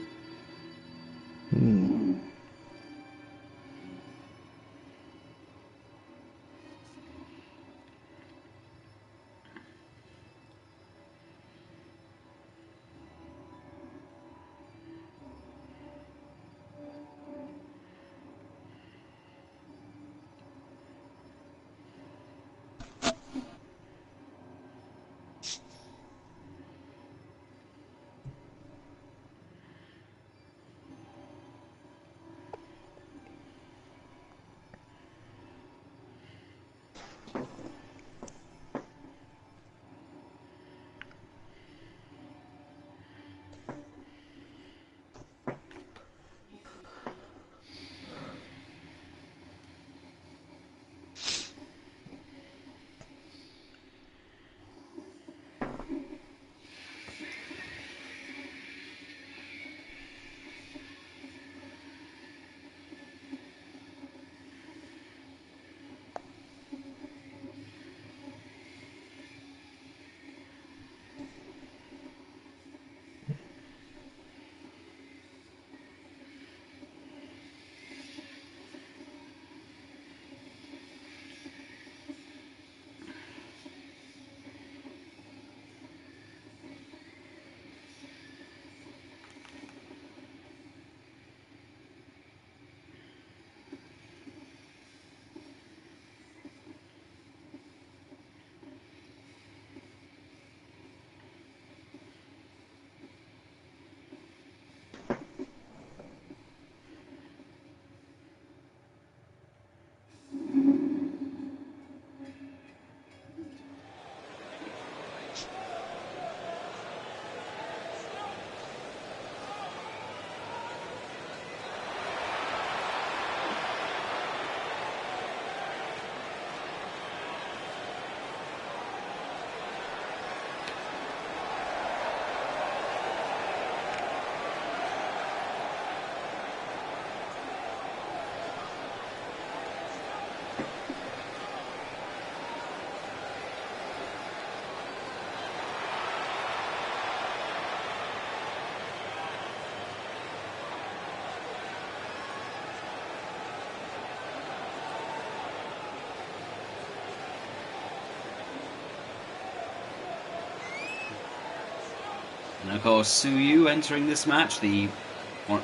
And of course, Suyu entering this match,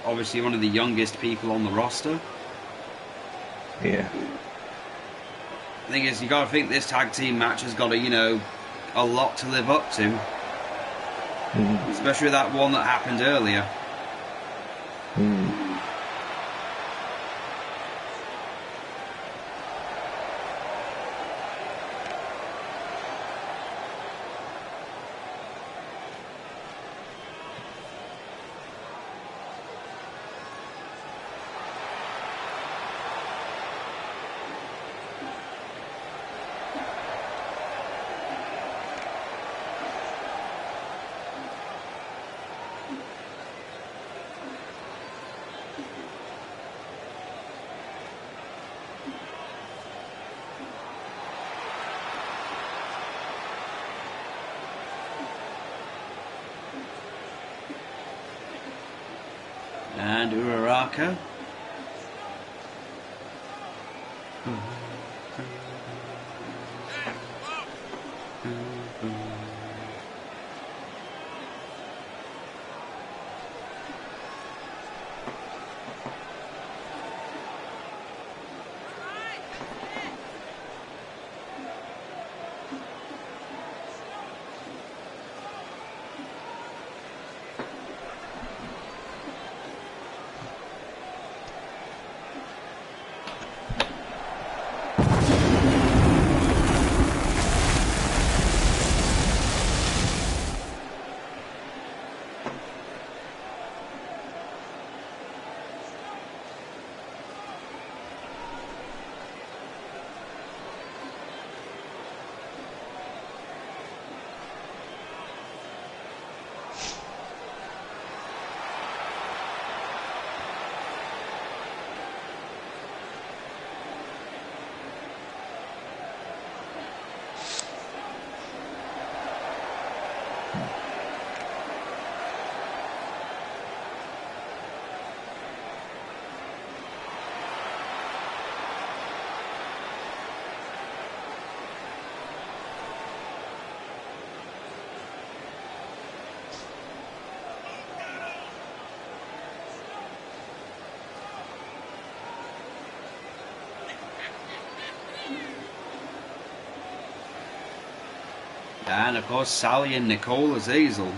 obviously one of the youngest people on the roster. Yeah. The thing is, you got to think this tag team match has got a lot to live up to. Especially that one that happened earlier. And Uraraka. And of course, Sally and Nicole Azazel.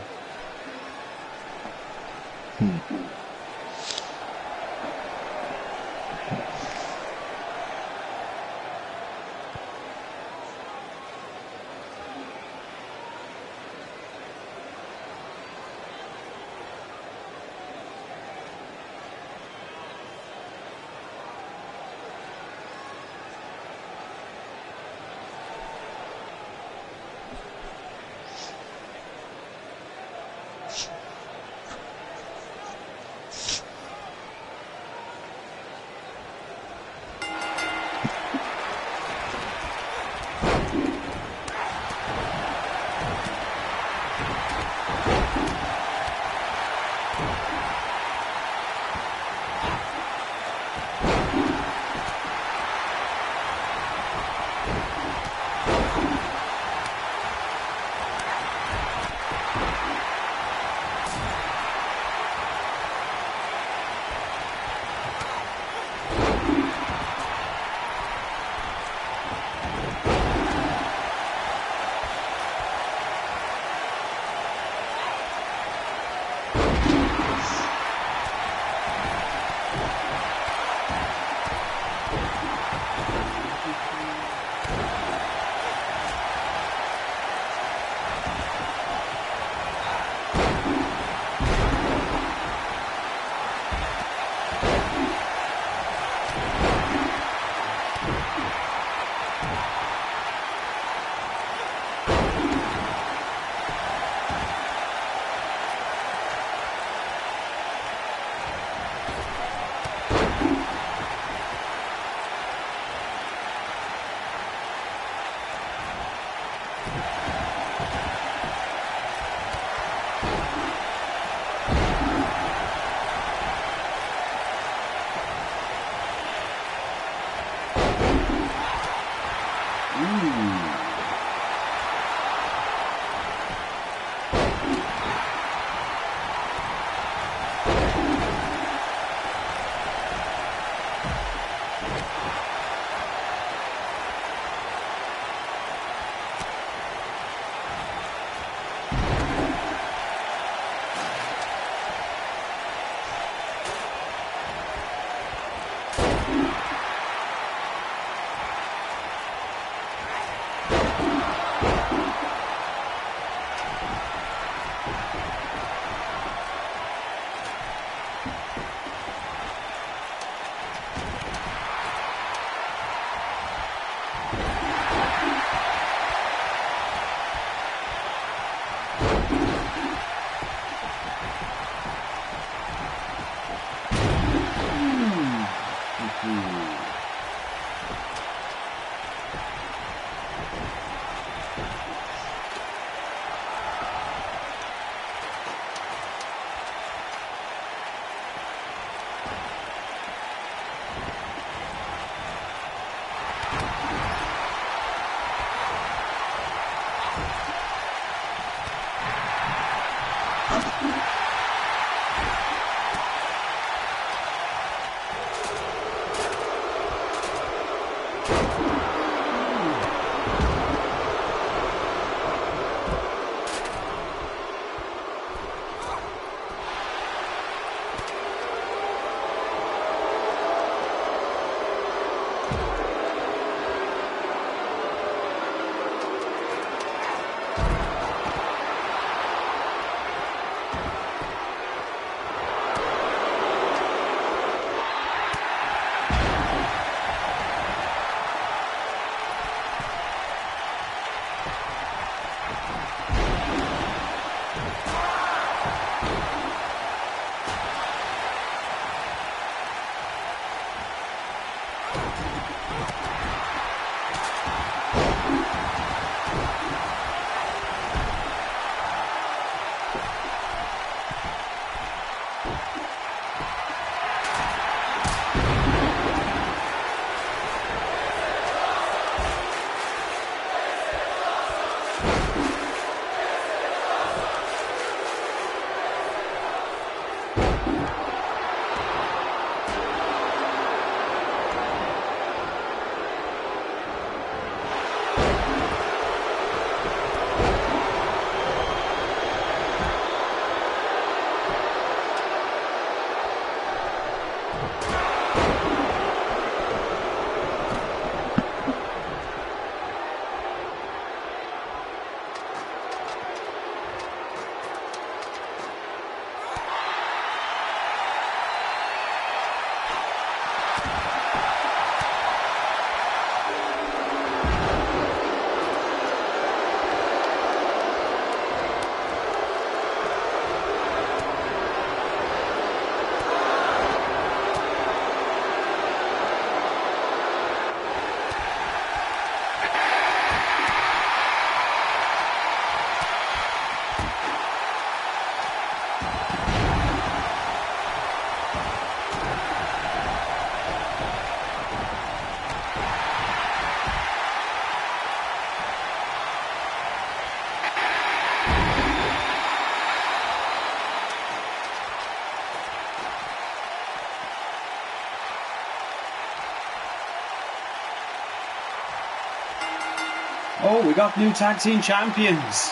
Oh, we got new tag team champions.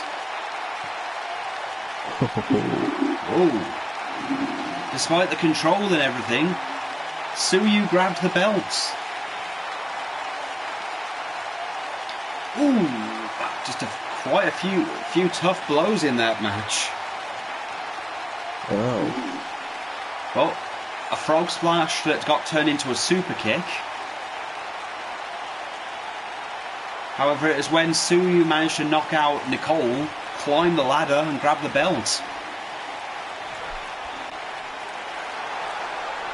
Oh. Despite the control and everything, Tsuyu grabbed the belts. Ooh, just quite a few tough blows in that match. Oh. Well, a frog splash that got turned into a super kick. However, it is when Tsuyu managed to knock out Nicole, climb the ladder and grab the belt.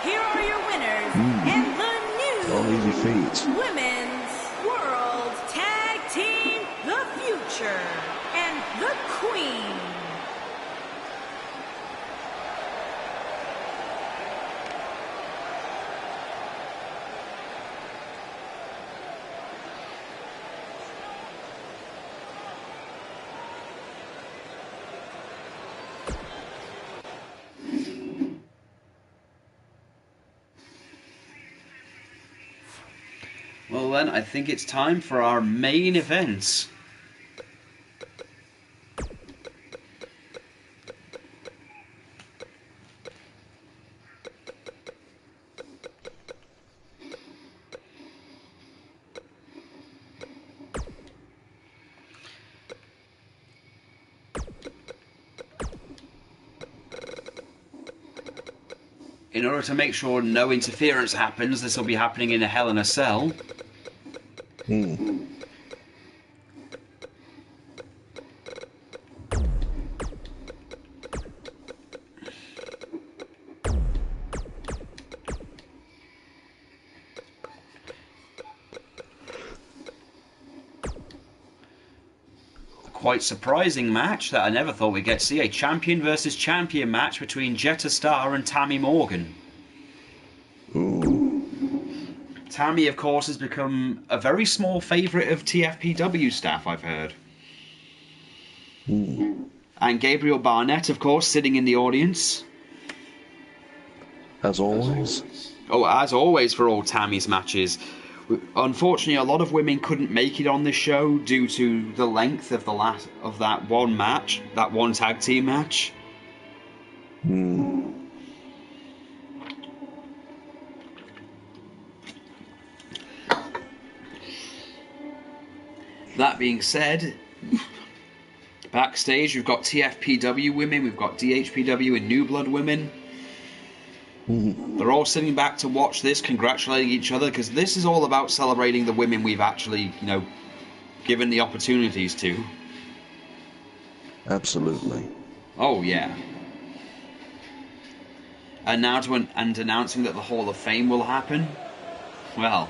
Here are your winners and the new Not easy feat. Women's World Tag Team, The Future and The Queen. Well then, I think it's time for our main event. In order to make sure no interference happens, this will be happening in a Hell in a Cell. Quite surprising match that I never thought we'd get to see, a champion versus champion match between Jetta Starr and Tammy Morgan. Ooh. Tammy, of course, has become a very small favourite of TFPW staff, I've heard. And Gabriel Barnett, of course, sitting in the audience. As always. Oh, as always for all Tammy's matches. Unfortunately, a lot of women couldn't make it on this show due to the length of that one match, that one tag team match. That being said, backstage we've got TFPW women, we've got DHPW and New Blood women. They're all sitting back to watch this, congratulating each other, because this is all about celebrating the women we've actually, given the opportunities to. Absolutely. Oh, yeah. And now and announcing that the Hall of Fame will happen? Well.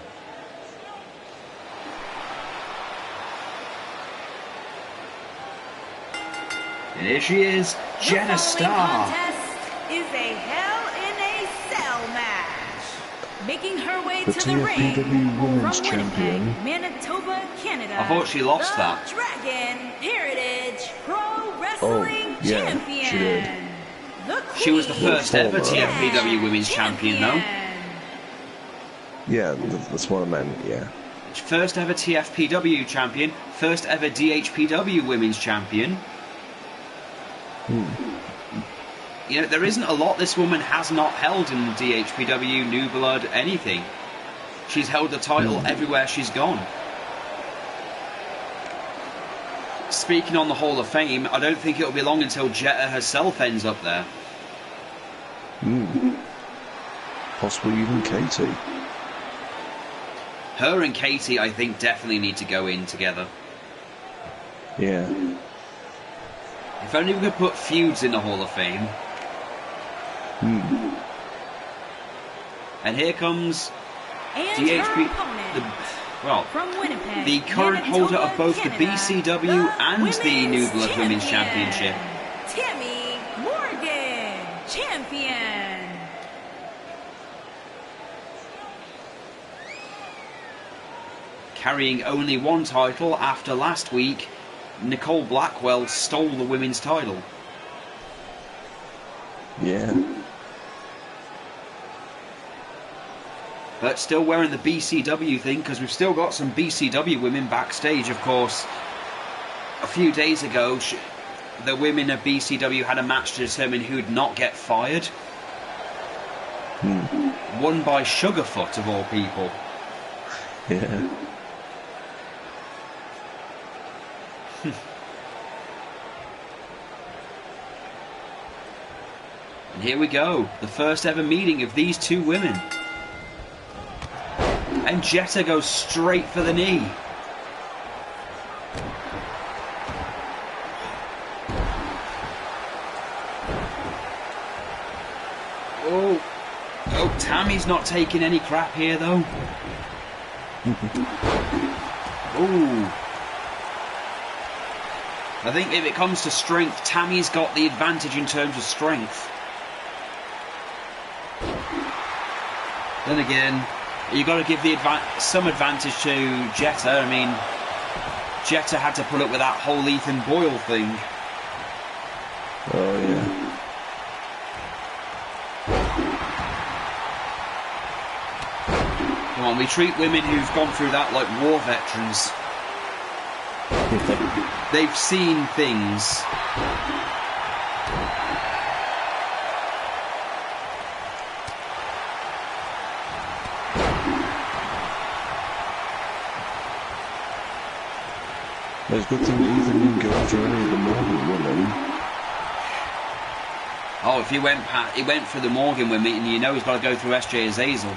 And here she is, Jetta Starr. Is a Hell in a Cell match. Making her way The to the ring TFPW Women's from Champion. Winnipeg, Manitoba, Canada. I thought she lost the that. Dragon Heritage Pro Wrestling yeah, Champion. she did. The She was the Queen first ever Former. TFPW Women's Champion, though. Yeah, that's what I meant, yeah. First ever TFPW Champion, first ever DHPW Women's Champion. There isn't a lot this woman has not held in DHPW, New Blood, anything. She's held the title everywhere she's gone. Speaking on the Hall of Fame, I don't think it'll be long until Jetta herself ends up there. Possibly even Katie. Her and Katie, I think, definitely need to go in together. Yeah. If only we could put feuds in the Hall of Fame. And here comes And DHP. her opponent from Winnipeg, the current holder of both Manitoba, the Canada, BCW and the New Women's Blood Women's Championship. Tammy Morgan, champion. Carrying only one title after last week, Nicole Blackwell stole the women's title. Yeah. but still wearing the BCW thing, because we've still got some BCW women backstage, of course. A few days ago, the women of BCW had a match to determine who'd not get fired. Won by Sugarfoot, of all people. Yeah. And here we go, the first ever meeting of these two women. And Jetta goes straight for the knee. Oh, Tammy's not taking any crap here, though. Ooh. I think if it comes to strength, Tammy's got the advantage in terms of strength. Then again, you've got to give some advantage to Jetta. I mean, Jetta had to put up with that whole Ethan Boyle thing. Oh, yeah. Come on, we treat women who've gone through that like war veterans. They've seen things. It's a good thing Ethan didn't go after any of the Morgan women. Oh, if he went for the Morgan women, and you know he's got to go through SJ Azazel.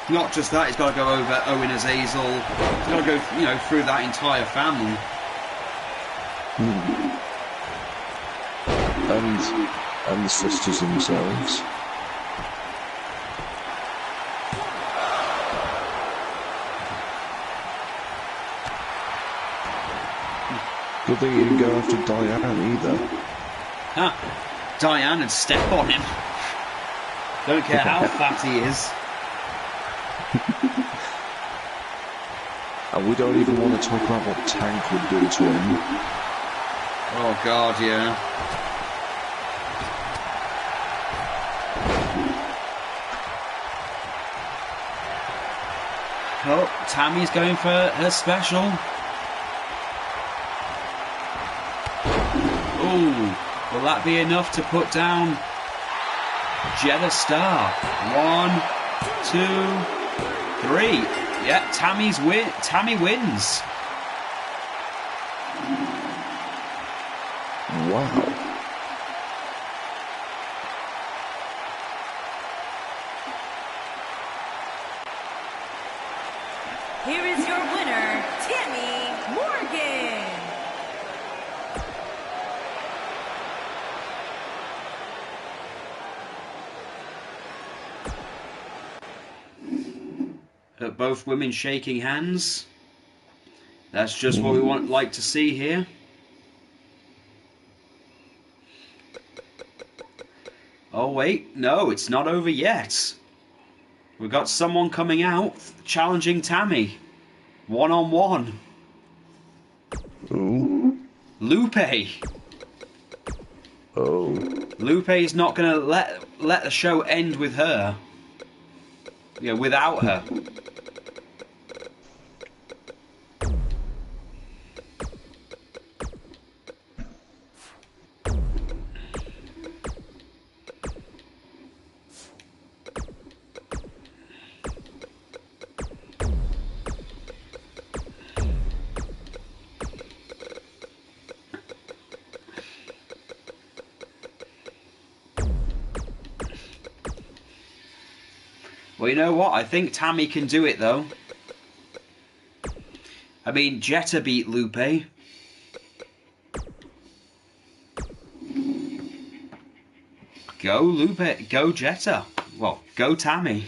Not just that, he's got to go over Owen Azazel. He's got to go, you know, through that entire family. And the sisters themselves. Good thing he didn't go after Diane either. Huh. Diane would step on him. Don't care how fat he is. And we don't even want to talk about what Tank would do to him. Oh God, yeah. Oh, Tammy's going for her special. Ooh, will that be enough to put down Jetta Star? 1, 2, 3. Yeah, Tammy wins. Wow. Here is your winner, Tammy Morgan. Both women shaking hands. That's just what we like to see here. Oh wait, no, it's not over yet. We've got someone coming out challenging Tammy. 1-on-1. Ooh. Lupe. Oh. Lupe is not going to let the show end with her. Yeah, without her. Well, you know what? I think Tammy can do it, though. I mean, Jetta beat Lupe. Go Lupe. Go Jetta. Well, go Tammy.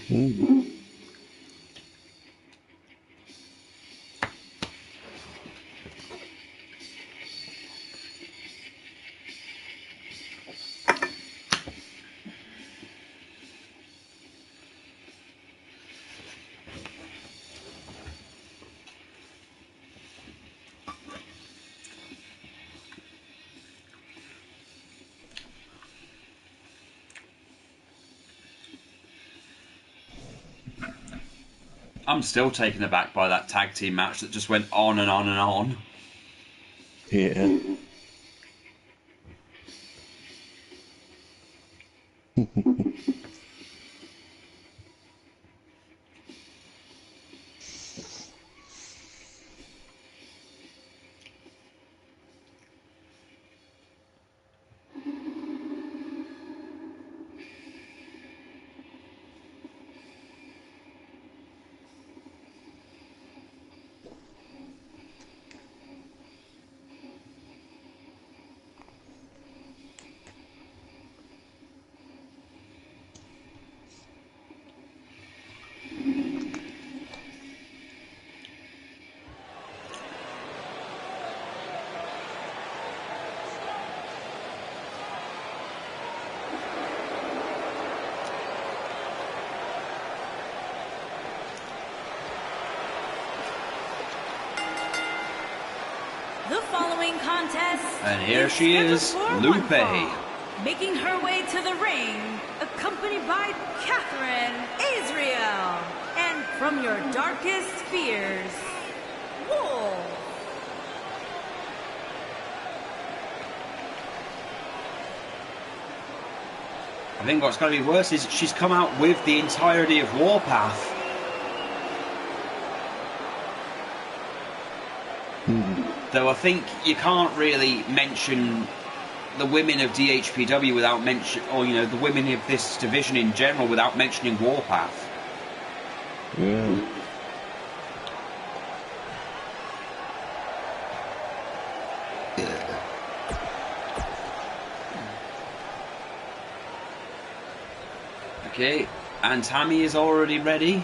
I'm still taken aback by that tag team match that just went on and on and on. Yeah. The following contest. And here she is, scheduled for Lupe. one fall. Making her way to the ring, accompanied by Catherine Azriel. And from your darkest fears, Wolf. I think what's going to be worse is she's come out with the entirety of Warpath. Though I think you can't really mention the women of DHPW without mention, or you know, the women of this division in general without mentioning Warpath. Yeah. Okay, and Tammy is already ready.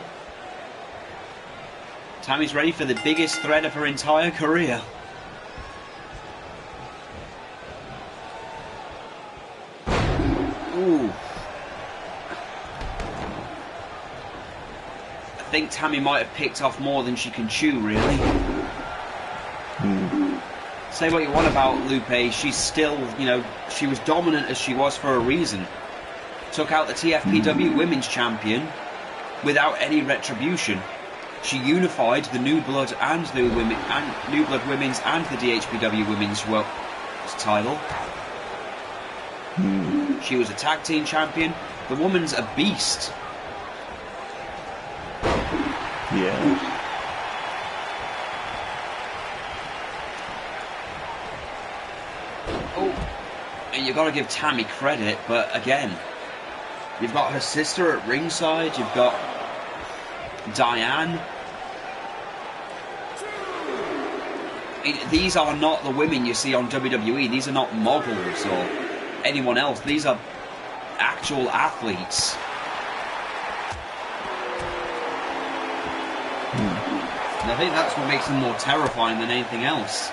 Tammy's ready for the biggest threat of her entire career. Ooh. I think Tammy might have picked off more than she can chew, really. Say what you want about Lupe, she's still, you know, she was dominant as she was for a reason. Took out the TFPW Women's Champion without any retribution. She unified the New Blood and the Women and New Blood Women's and the DHPW Women's title. She was a tag team champion. The woman's a beast. Yeah. Oh, and you've got to give Tammy credit, but again, you've got her sister at ringside. You've got Diane. These are not the women you see on WWE. These are not models or anyone else. These are actual athletes. And I think that's what makes them more terrifying than anything else.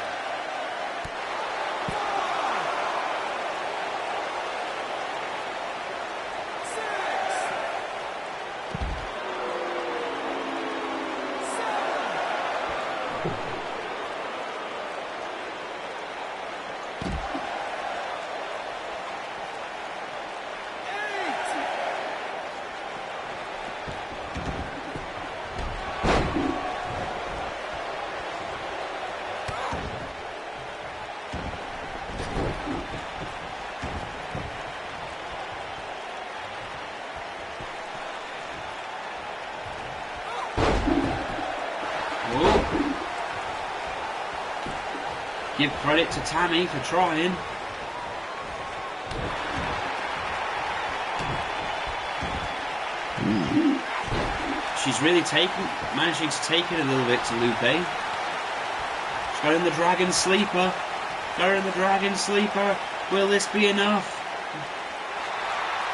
Give credit to Tammy for trying. She's really managing to take it a little bit to Lupe. She's got in the Dragon Sleeper. Got her in the Dragon Sleeper. Will this be enough?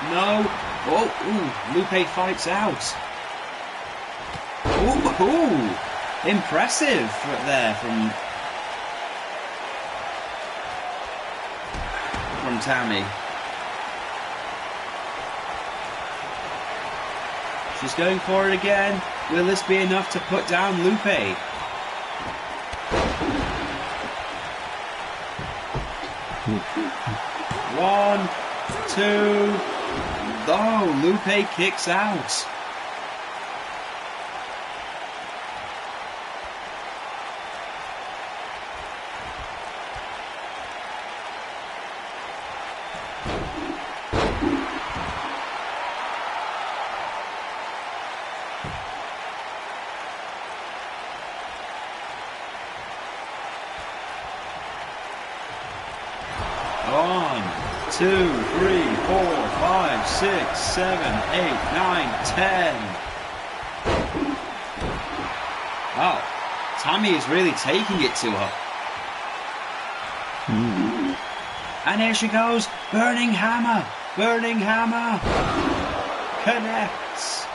No. Oh, Lupe fights out. Ooh, impressive there from Tammy. She's going for it again. Will this be enough to put down Lupe? One, two. Oh, Lupe kicks out. 1, 2, 3, 4, 5, 6, 7, 8, 9, 10. Wow, Tammy is really taking it to her. And here she goes, Burning Hammer, Burning Hammer. Connects.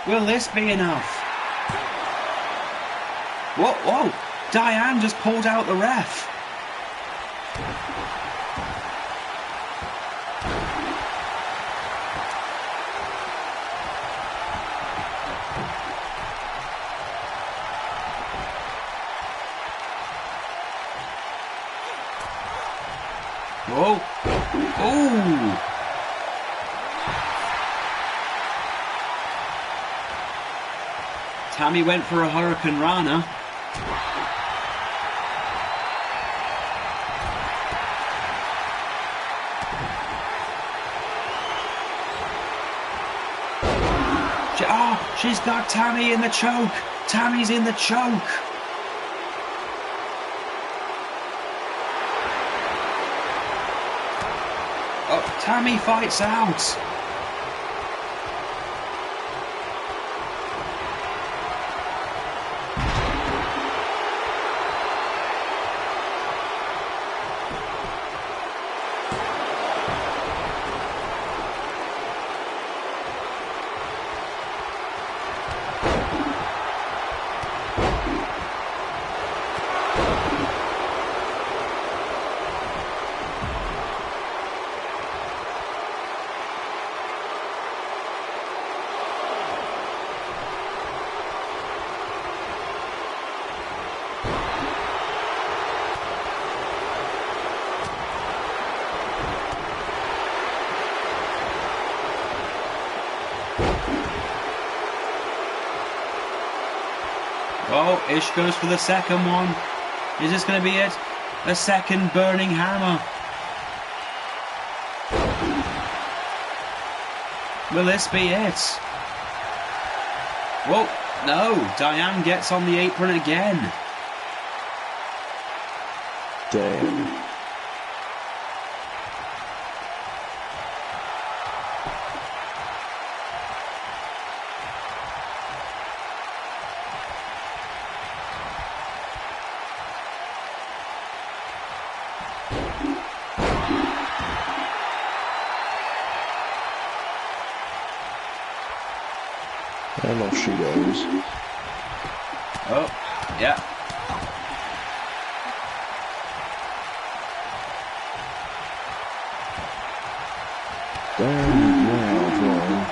Will this be enough? Whoa, whoa, Diane just pulled out the ref. Whoa. Oh. Tammy went for a Hurricane Rana. She's got Tammy in the choke. Tammy's in the choke. Oh, Tammy fights out. Oh, Ish goes for the second one. Is this going to be it? A second Burning Hammer. Will this be it? Whoa, no. Diane gets on the apron again. Damn. And off she goes. Oh, yeah. Damn, wow, Brian.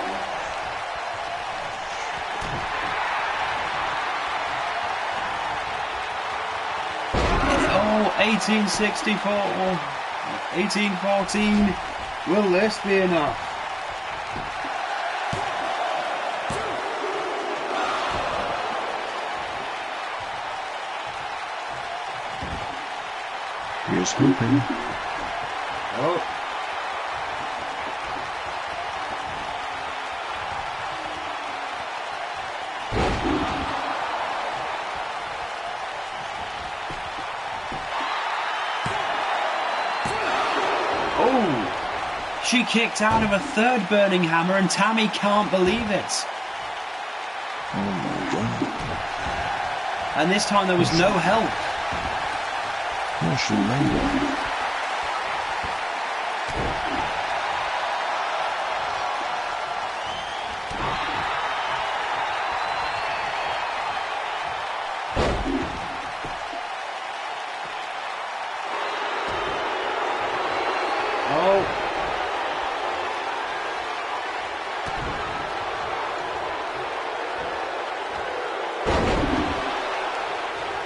Oh, 1864, 1814. Will this be enough? Here's hoping. Oh. Oh. She kicked out of a third Burning Hammer and Tammy can't believe it. Oh my god. And this time there was no help. Oh, she made it. Oh.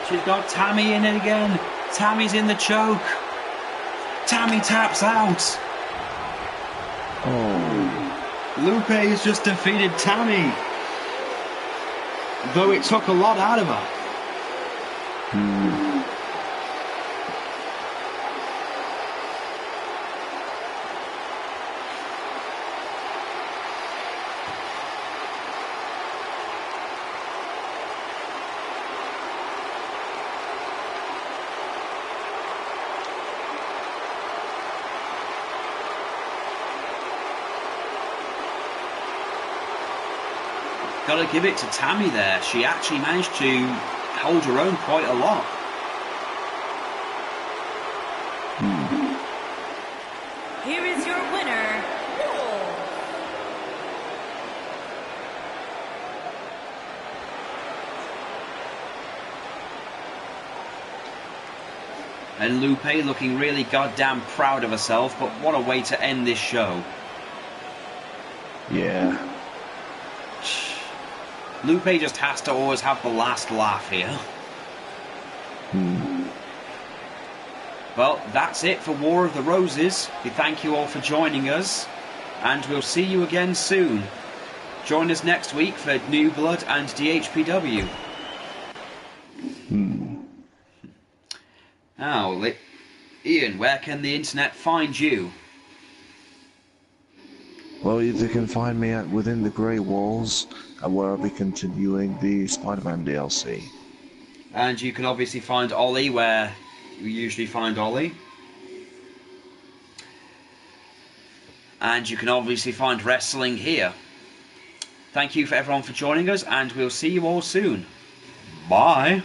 She's got Tammy in it again. Tammy's in the choke. Tammy taps out. Oh. Lupe has just defeated Tammy. Though it took a lot out of her. Got to give it to Tammy there. She actually managed to hold her own quite a lot. Here is your winner, Wolf. And Lupe looking really goddamn proud of herself, but what a way to end this show. Yeah. Lupe just has to always have the last laugh here. Well, that's it for War of the Roses. We thank you all for joining us, and we'll see you again soon. Join us next week for New Blood and DHPW. Now, Ian, where can the internet find you? Well, you can find me at Within the Grey Walls, and where I'll be continuing the Spider-Man DLC. And you can obviously find Ollie where we usually find Ollie. And you can obviously find wrestling here. Thank you for everyone for joining us, and we'll see you all soon. Bye.